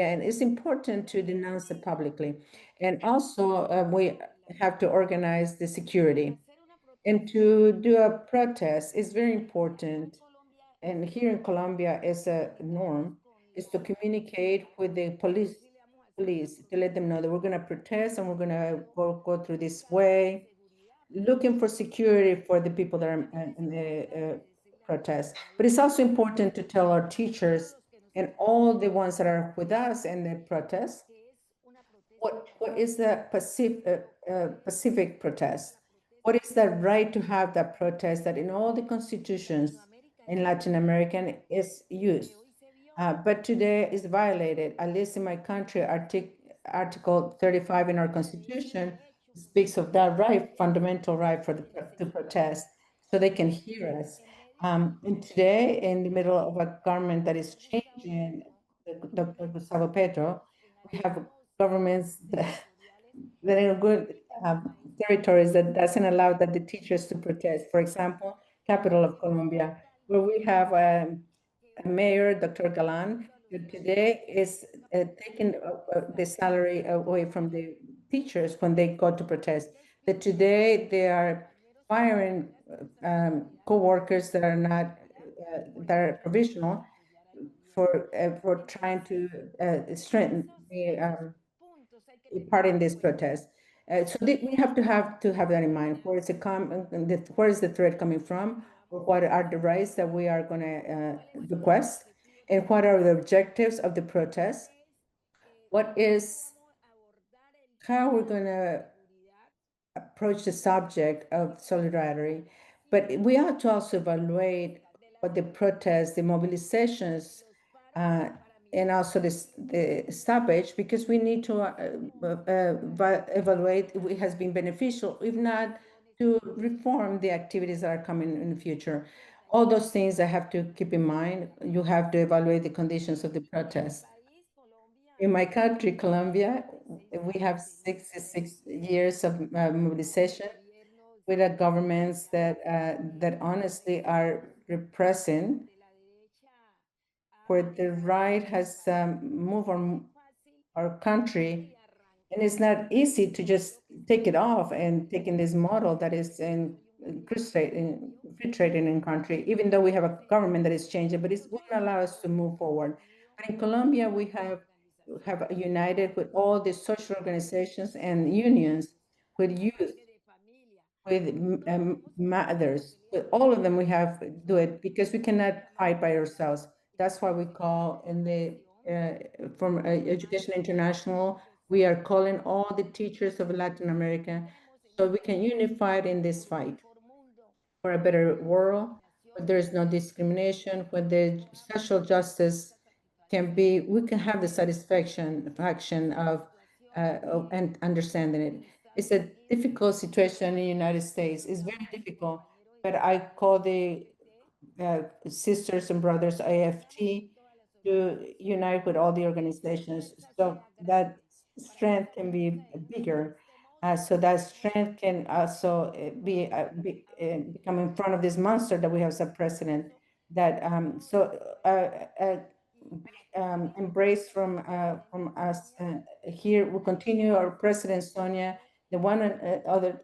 Speaker 3: and it's important to denounce it publicly. And also, we have to organize the security. And to do a protest is very important. And here in Colombia, is a norm, is to communicate with the police to let them know that we're going to protest and we're going to go through this way, looking for security for the people that are in the protest. But it's also important to tell our teachers and all the ones that are with us in the protest, what is the Pacific protest? What is the right to have that protest that in all the constitutions in Latin American is used? But today is violated, at least in my country. Article 35 in our constitution speaks of that right, fundamental right to protest, so they can hear us. And today, in the middle of a government that is changing, Dr. Gustavo Petro, we have governments that are good territories that doesn't allow that the teachers to protest. For example, capital of Colombia, where we have a mayor, Dr. Galan, who today is taking the salary away from the teachers when they go to protest. That today they are firing co-workers that are not that are provisional for trying to strengthen the part in this protest. We have to have that in mind. Where is where is the threat coming from? Or what are the rights that we are going to request? And what are the objectives of the protest? How we're going to approach the subject of solidarity? But we have to also evaluate what the protests, the mobilizations, and also the stoppage, because we need to evaluate if it has been beneficial, if not, to reform the activities that are coming in the future. All those things I have to keep in mind. You have to evaluate the conditions of the protest. In my country, Colombia, we have 66 years of mobilization with governments that honestly are repressing, where the right has moved on our country, and it's not easy to just take it off and taking this model that is infiltrating in country, even though we have a government that is changing, but it won't allow us to move forward. But in Colombia, we have united with all the social organizations and unions, with youth, with mothers, with all of them. We have to do it because we cannot fight by ourselves. That's why we call in the from Education International, we are calling all the teachers of Latin America so we can unify in this fight for a better world, where there is no discrimination, where the social justice we can have the satisfaction and understanding it. It's a difficult situation in the United States. It's very difficult, but I call the sisters and brothers AFT to unite with all the organizations so that strength can be bigger. So that strength can also become in front of this monster that we have as a president. That embrace from us here. We continue our President Sonia The one other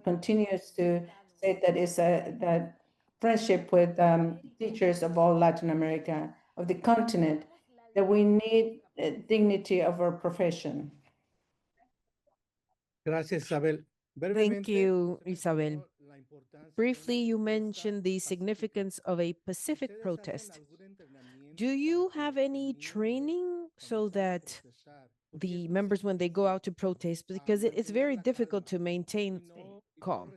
Speaker 3: continues to say that is that friendship with teachers of all Latin America, of the continent, that we need dignity of our profession.
Speaker 11: Gracias, Isabel.
Speaker 7: Thank you, Isabel. Briefly, you mentioned the significance of a Pacific protest. Do you have any training so that the members, when they go out to protest, because it's very difficult to maintain calm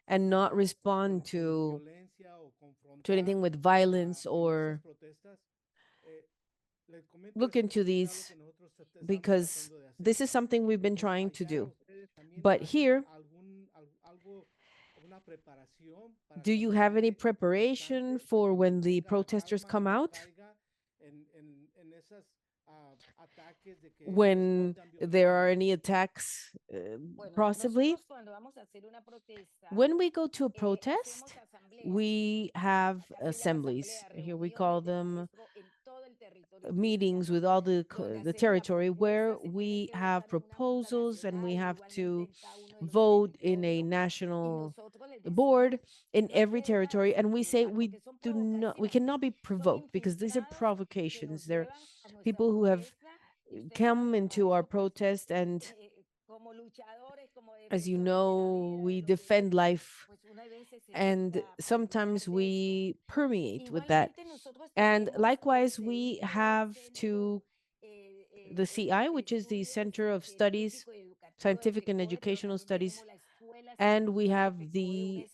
Speaker 7: and not respond to anything with violence or look into these, because this is something we've been trying to do. But here, do you have any preparation for when the protesters come out? When there are any attacks, possibly? When we go to a protest, we have assemblies. Here we call them meetings with all the territory, where we have proposals and we have to vote in a national board in every territory, and we say we cannot be provoked, because these are provocations. They're people who have come into our protest, and as you know, we defend life, and sometimes we permeate with that. And likewise, we have to the CI, which is the Center of Studies, Scientific and Educational Studies, and we have the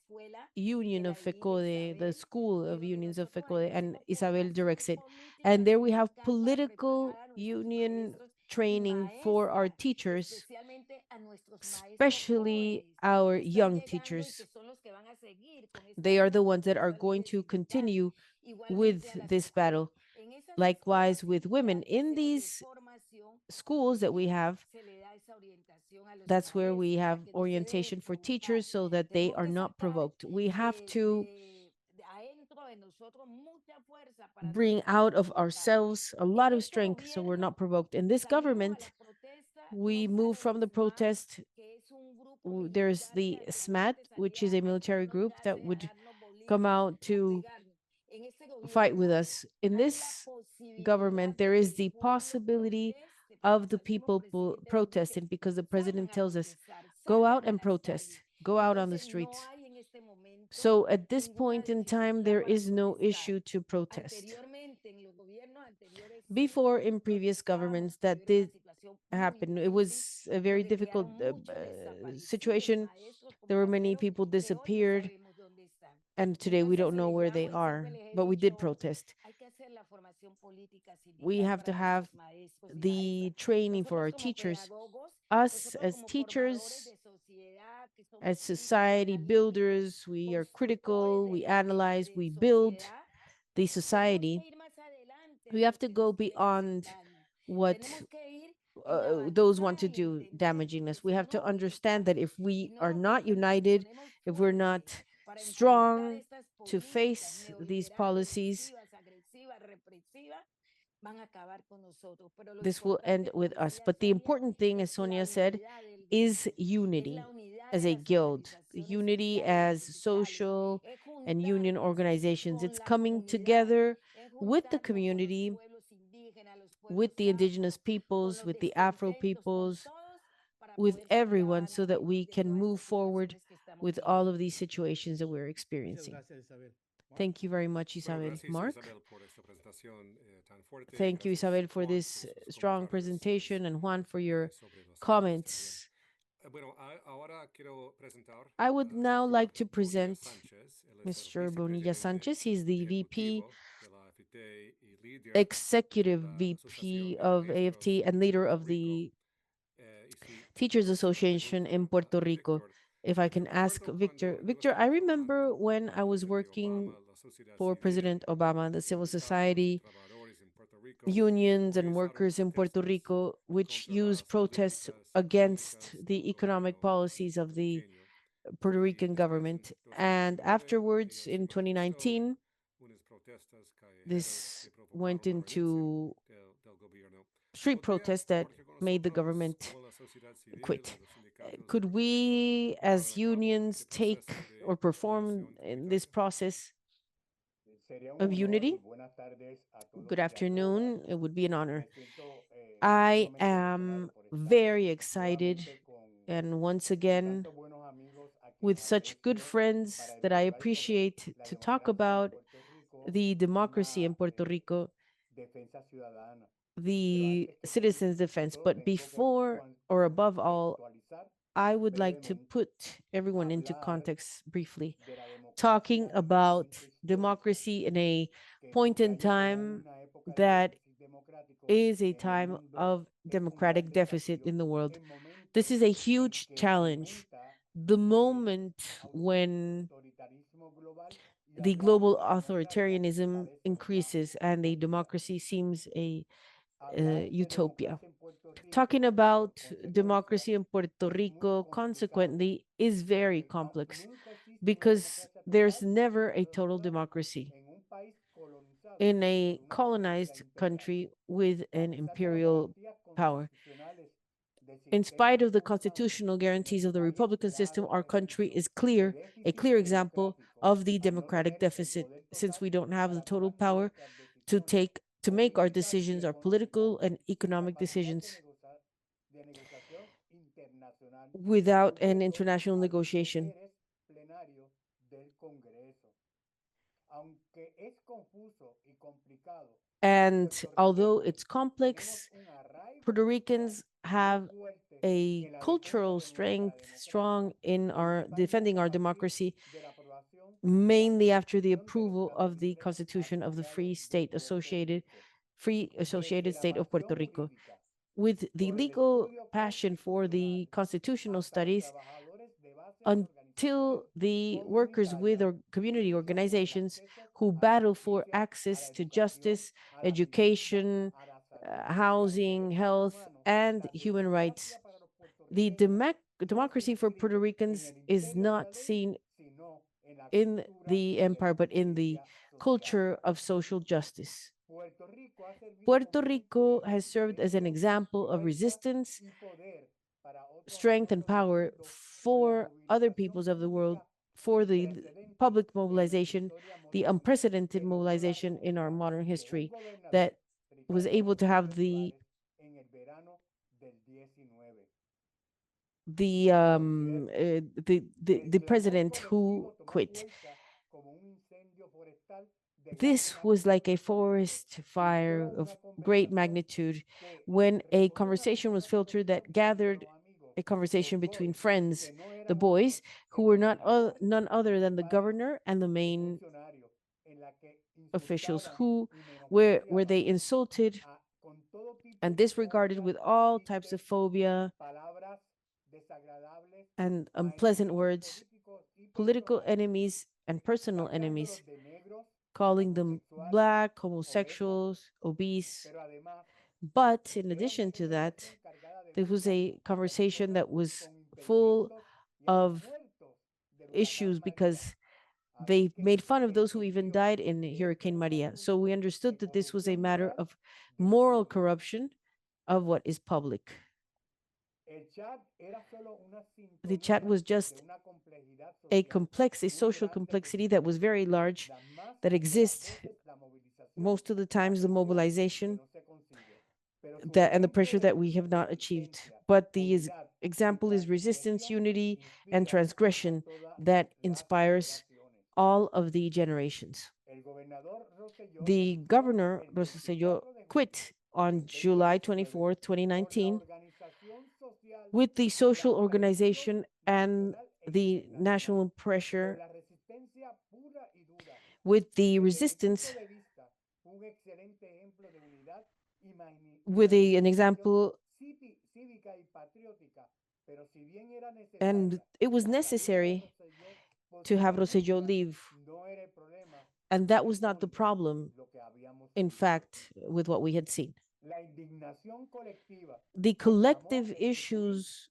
Speaker 7: Union of FECODE, the School of Unions of FECODE, and Isabel directs it. And there we have political union training for our teachers, especially our young teachers. They are the ones that are going to continue with this battle. Likewise, with women in these schools that we have, that's where we have orientation for teachers so that they are not provoked. We have to bring out of ourselves a lot of strength so we're not provoked. In this government, we move from the protest. There's the SMAT, which is a military group that would come out to fight with us. In this government, there is the possibility of the people protesting, because the president tells us, go out and protest, go out on the streets. So at this point in time, there is no issue to protest. Before, in previous governments, that did happen. It was a very difficult situation. There were many people disappeared, and today we don't know where they are, but we did protest. We have to have the training for our teachers. Us as teachers, as society builders, we are critical, we analyze, we build the society. We have to go beyond what those want to do, damaging us. We have to understand that if we are not united, if we're not strong to face these policies, this will end with us. But the important thing, as Sonia said, is unity as a guild, unity as social and union organizations. It's coming together with the community, with the indigenous peoples, with the Afro peoples, with everyone, so that we can move forward with all of these situations that we're experiencing. Thank you very much, Isabel. Mark? Thank you, Isabel, for this strong presentation, and Juan, for your comments. I would now like to present Mr. Bonilla Sanchez. He's the VP, Executive VP of AFT, and leader of the Teachers Association in Puerto Rico. If I can ask Victor. Victor, I remember when I was working for President Obama, the civil society, unions and workers in Puerto Rico, which used protests against the economic policies of the Puerto Rican government. And afterwards, in 2019, this went into street protests that made the government quit. Could we, as unions, take or perform in this process of unity? Good afternoon. It would be an honor. I am very excited, and once again, with such good friends that I appreciate, to talk about the democracy in Puerto Rico, the citizens' defense. But before or above all, I would like to put everyone into context briefly, talking about democracy in a point in time that is a time of democratic deficit in the world. This is a huge challenge. The moment when the global authoritarianism increases and the democracy seems a utopia. Talking about democracy in Puerto Rico, consequently, is very complex because there's never a total democracy in a colonized country with an imperial power. In spite of the constitutional guarantees of the Republican system, our country is a clear example of the democratic deficit, since we don't have the total power to make our decisions, our political and economic decisions, without an international negotiation. And although it's complex, Puerto Ricans have a cultural strength strong in our defending our democracy, mainly after the approval of the Constitution of the Free Associated State of Puerto Rico. With the legal passion for the constitutional studies, until the workers with or community organizations who battle for access to justice, education, housing, health, and human rights. The democracy for Puerto Ricans is not seen in the empire, but in the culture of social justice. Puerto Rico has served as an example of resistance, strength, and power for other peoples of the world, for the public mobilization, the unprecedented mobilization in our modern history that was able to have the president who quit. This was like a forest fire of great magnitude when a conversation was filtered that gathered a conversation between friends, the boys, who were none other than the governor and the main officials, where they insulted and disregarded with all types of phobia and unpleasant words, political enemies and personal enemies, calling them black, homosexuals, obese. But in addition to that, there was a conversation that was full of issues because they made fun of those who even died in Hurricane Maria. So we understood that this was a matter of moral corruption of what is public. The chat was just a social complexity that was very large, that exists most of the times, the mobilization and the pressure that we have not achieved. But the example is resistance, unity, and transgression that inspires all of the generations. The governor, Rosselló, quit on July 24th, 2019, with the social organization and the national pressure, with the resistance, with an example, and it was necessary to have Rosselló leave. And that was not the problem, in fact, with what we had seen. The collective issues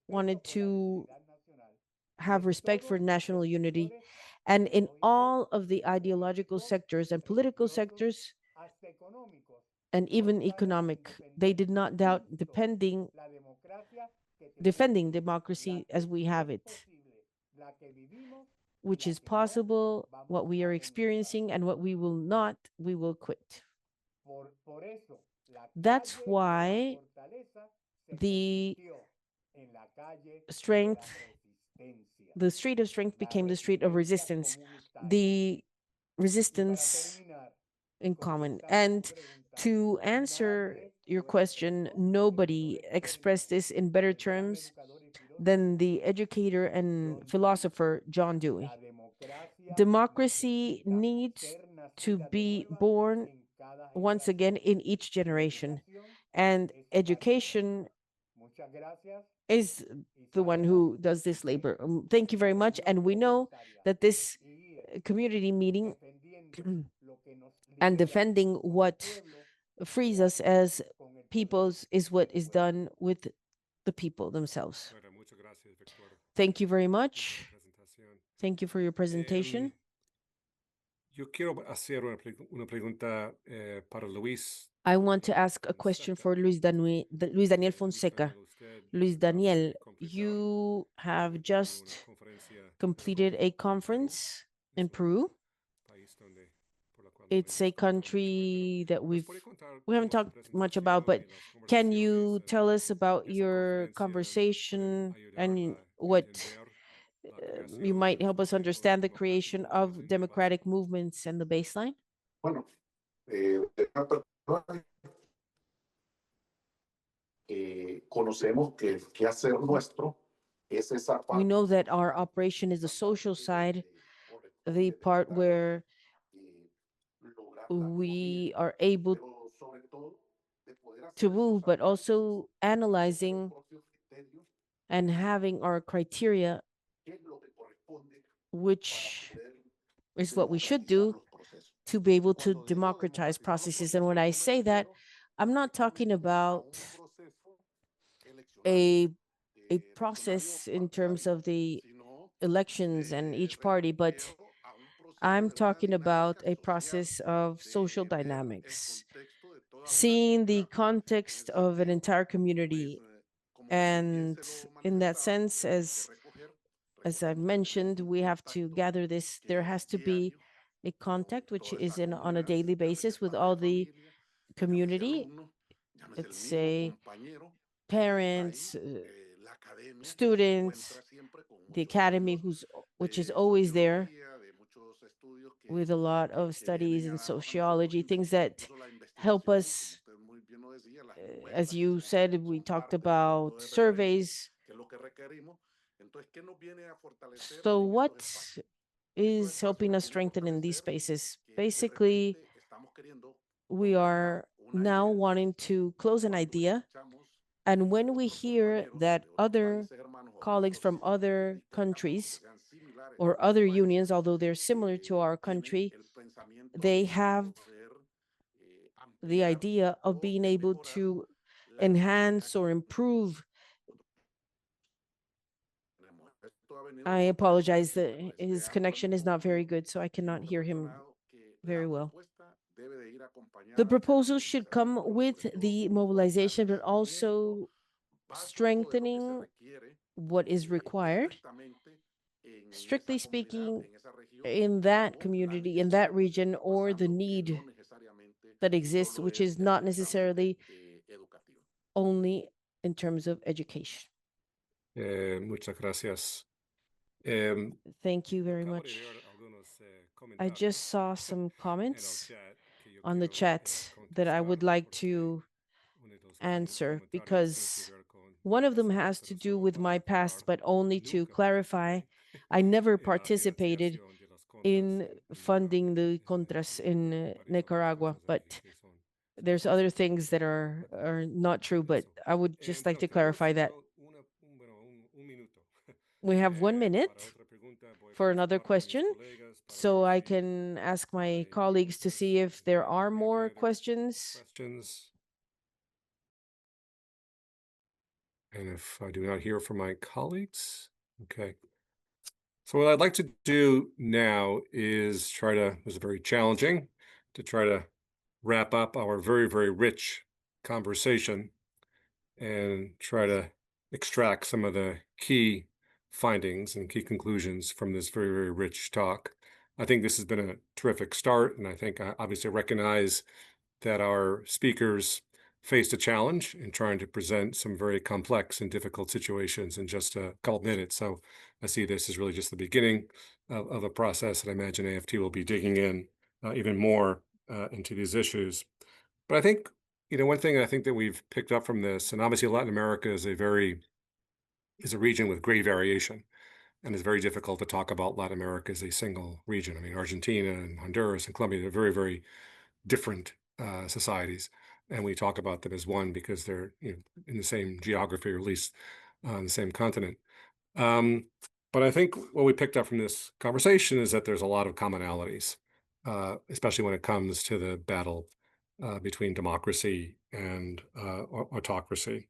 Speaker 7: wanted to have respect for national unity. And in all of the ideological sectors and political sectors, and even economic, they did not doubt defending democracy as we have it, which is possible, what we are experiencing, and what we will not, we will quit. That's why the strength, the street of strength became the street of resistance, the resistance in common. And to answer your question, nobody expressed this in better terms than the educator and philosopher John Dewey. Democracy needs to be born once again in each generation, and education is the one who does this labor. Thank you very much. And we know that this community meeting and defending what frees us as peoples is what is done with the people themselves. Thank you very much. Thank you for your presentation.
Speaker 5: Yo quiero hacer una pregunta para Luis.
Speaker 7: I want to ask a question for Luis Daniel Fonseca. Luis Daniel, you have just completed a conference in Peru. It's a country that we haven't talked much about, but can you tell us about your conversation and what you might help us understand the creation of democratic movements and the baseline?
Speaker 11: Bueno, conocemos que el quehacer nuestro es esa parte.
Speaker 7: We know that our operation is the social side, the part where we are able to move, but also analyzing and having our criteria, which is what we should do to be able to democratize processes. And when I say that, I'm not talking about a process in terms of the elections and each party, but I'm talking about a process of social dynamics, seeing the context of an entire community. And in that sense, as I've mentioned, we have to gather this. There has to be a contact which is on a daily basis with all the community. Let's say parents, students, the academy, which is always there with a lot of studies in sociology, things that help us. As you said, we talked about surveys. So what is helping us strengthen in these spaces? Basically, we are now wanting to close an idea. And when we hear that other colleagues from other countries or other unions, although they're similar to our country, they have the idea of being able to enhance or improve. I apologize that his connection is not very good, so I cannot hear him very well. The proposal should come with the mobilization, but also strengthening what is required, strictly speaking, in that community, in that region, or the need that exists, which is not necessarily only in terms of education.
Speaker 5: Muchas gracias.
Speaker 7: Thank you very much. I just saw some comments on the chat that I would like to answer, because one of them has to do with my past, but only to clarify, I never participated in funding the Contras in Nicaragua, but there's other things that are not true, but I would just like to clarify that. We have 1 minute for another question, so I can ask my colleagues to see if there are more questions.
Speaker 5: And if I do not hear from my colleagues, okay. So what I'd like to do now is it's very challenging to try to wrap up our very, very rich conversation and try to extract some of the key findings and key conclusions from this very, very rich talk. I think this has been a terrific start, and I think I obviously recognize that our speakers faced a challenge in trying to present some very complex and difficult situations in just a couple of minutes. So I see this as really just the beginning of a process, and I imagine AFT will be digging in even more into these issues. But I think, one thing I think that we've picked up from this, and obviously Latin America is a region with great variation, and it's very difficult to talk about Latin America as a single region. I mean, Argentina and Honduras and Colombia, they're very, very different societies, and we talk about them as one because they're in the same geography, or at least on the same continent. But I think what we picked up from this conversation is that there's a lot of commonalities, especially when it comes to the battle between democracy and autocracy.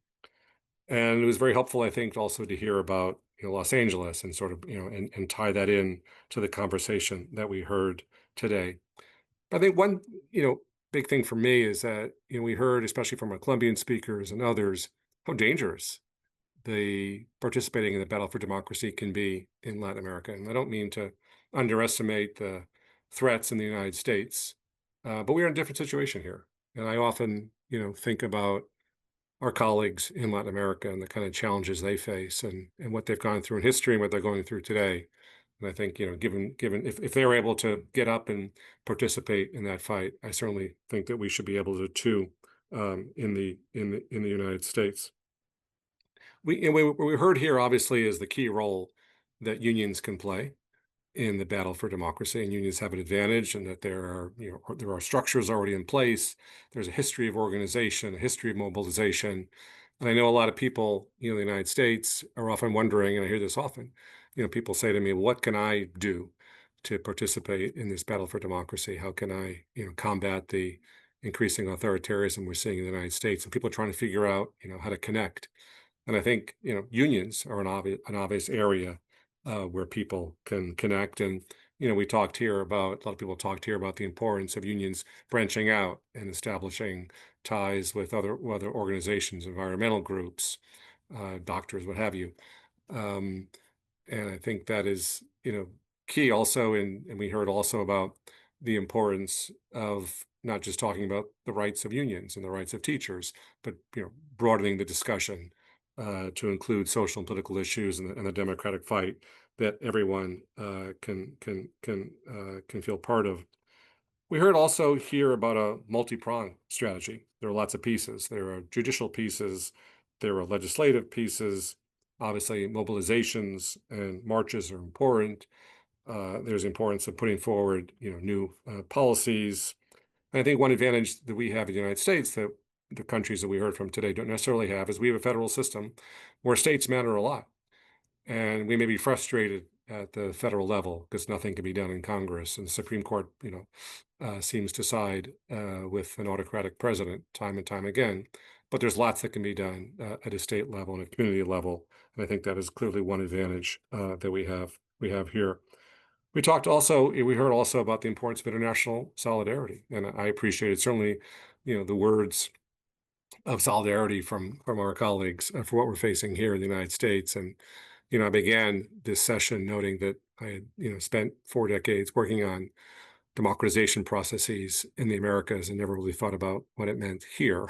Speaker 5: And it was very helpful, I think, also to hear about Los Angeles and sort of and tie that in to the conversation that we heard today. I think one, big thing for me is that, we heard, especially from our Colombian speakers and others, how dangerous the participating in the battle for democracy can be in Latin America. And I don't mean to underestimate the threats in the United States, but we're in a different situation here. And I often, think about our colleagues in Latin America and the kind of challenges they face and what they've gone through in history and what they're going through today. And I think, given if they were able to get up and participate in that fight, I certainly think that we should be able to too in the United States. What we heard here obviously is the key role that unions can play in the battle for democracy, and unions have an advantage, and that there are structures already in place. There's a history of organization, a history of mobilization. And I know a lot of people, in the United States are often wondering, and I hear this often, people say to me, what can I do to participate in this battle for democracy? How can I, combat the increasing authoritarianism we're seeing in the United States? And people are trying to figure out, how to connect. And I think, unions are an obvious area where people can connect. And, a lot of people talked here about the importance of unions branching out and establishing ties with other organizations, environmental groups, doctors, what have you. And I think that is, key also. And we heard also about the importance of not just talking about the rights of unions and the rights of teachers, but, broadening the discussion to include social and political issues and the democratic fight that everyone can feel part of. We heard also here about a multi-pronged strategy. There are lots of pieces. There are judicial pieces. There are legislative pieces. Obviously, mobilizations and marches are important. There's the importance of putting forward, new policies. And I think one advantage that we have in the United States that the countries that we heard from today don't necessarily have is we have a federal system where states matter a lot. And we may be frustrated at the federal level because nothing can be done in Congress, and the Supreme Court, seems to side with an autocratic president time and time again. But there's lots that can be done at a state level and a community level, and I think that is clearly one advantage that we have here. We heard also about the importance of international solidarity, and I appreciated certainly, the words of solidarity from our colleagues for what we're facing here in the United States. And, I began this session noting that I had, spent 4 decades working on democratization processes in the Americas and never really thought about what it meant here.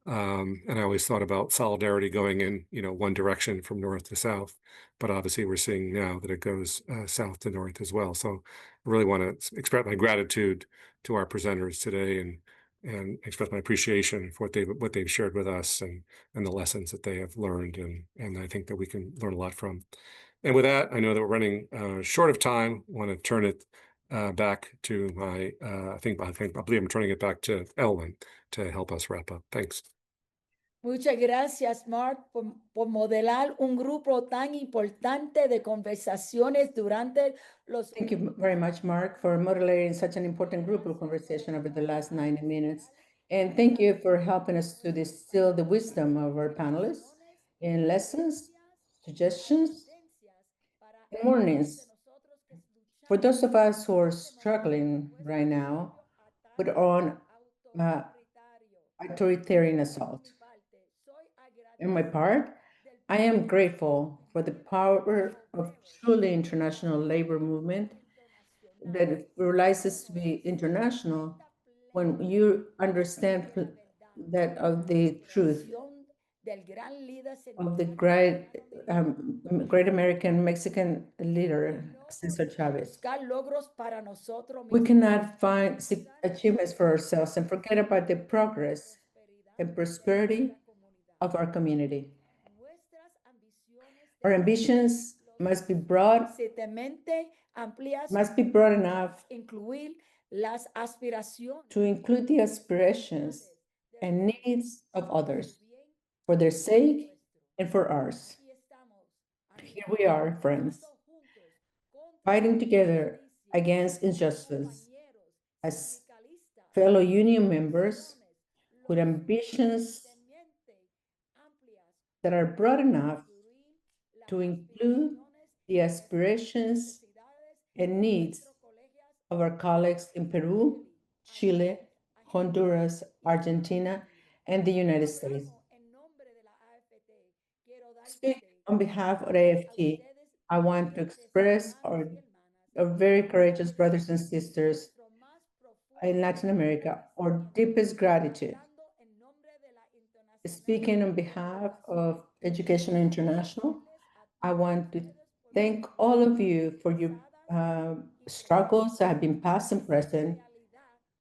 Speaker 5: And I always thought about solidarity going in, one direction from north to south, but obviously we're seeing now that it goes south to north as well. So I really want to express my gratitude to our presenters today and express my appreciation for what they've shared with us and the lessons that they have learned, and I think that we can learn a lot from. And with that, I know that we're running short of time. I want to turn it back to my, I believe I'm turning it back to Ellen to help us wrap up. Thanks.
Speaker 4: Muchas gracias, Mark, por modelar un grupo tan importante de conversaciones durante los...
Speaker 3: Thank you very much, Mark, for moderating such an important group of conversation over the last 90 minutes. And thank you for helping us to distill the wisdom of our panelists in lessons, suggestions, and warnings. For those of us who are struggling right now with on authoritarian assault. On my part, I am grateful for the power of truly international labor movement that realizes to be international when you understand that of the truth of the great American Mexican leader, Cesar Chavez. We cannot seek achievements for ourselves and forget about the progress and prosperity of our community. Our ambitions must be broad enough to include the aspirations and needs of others for their sake and for ours. Here we are, friends, fighting together against injustice as fellow union members with ambitions that are broad enough to include the aspirations and needs of our colleagues in Peru, Chile, Honduras, Argentina, and the United States. Speak on behalf of AFT, I want to express our very courageous brothers and sisters in Latin America our deepest gratitude. Speaking on behalf of Education International, I want to thank all of you for your struggles that have been past and present,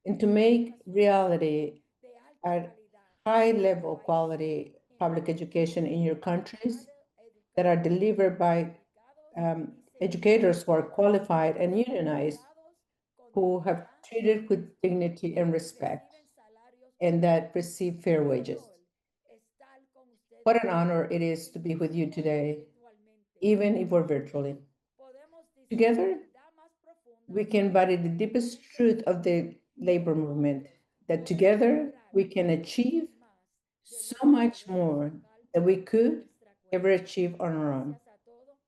Speaker 3: and to make reality at high level quality public education in your countries that are delivered by educators who are qualified and unionized, who have treated with dignity and respect, and that receive fair wages. What an honor it is to be with you today, even if we're virtually. Together, we can embody the deepest truth of the labor movement, that together we can achieve so much more than we could ever achieve on our own.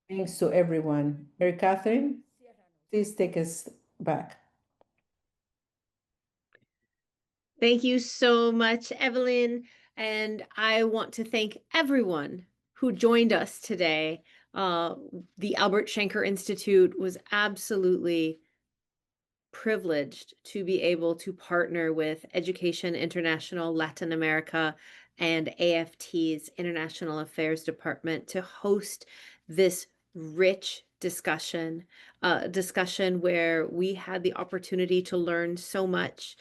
Speaker 3: Thanks to everyone. Mary Catherine, please take us back.
Speaker 1: Thank you so much, Evelyn. And I want to thank everyone who joined us today. The Albert Shanker Institute was absolutely privileged to be able to partner with Education International Latin America and AFT's International Affairs Department to host this rich discussion where we had the opportunity to learn so much,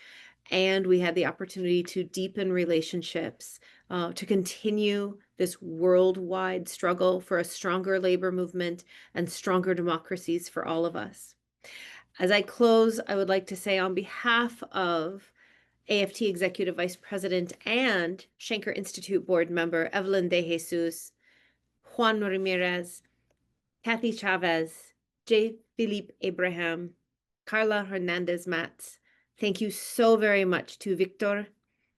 Speaker 1: and we had the opportunity to deepen relationships, to continue this worldwide struggle for a stronger labor movement and stronger democracies for all of us. As I close, I would like to say on behalf of AFT Executive Vice President and Shanker Institute Board Member Evelyn De Jesus, Juan Ramirez, Kathy Chavez, J. Philippe Abraham, Carla Hernandez Matz, thank you so very much to Victor,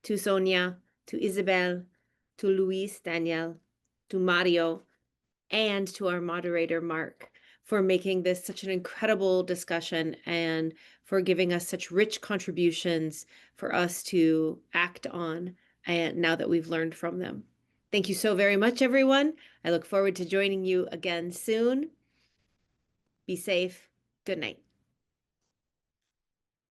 Speaker 1: to Sonia, to Isabel, to Luis Daniel, to Mario, and to our moderator, Mark, for making this such an incredible discussion and for giving us such rich contributions for us to act on, and now that we've learned from them. Thank you so very much, everyone. I look forward to joining you again soon. Be safe. Good night.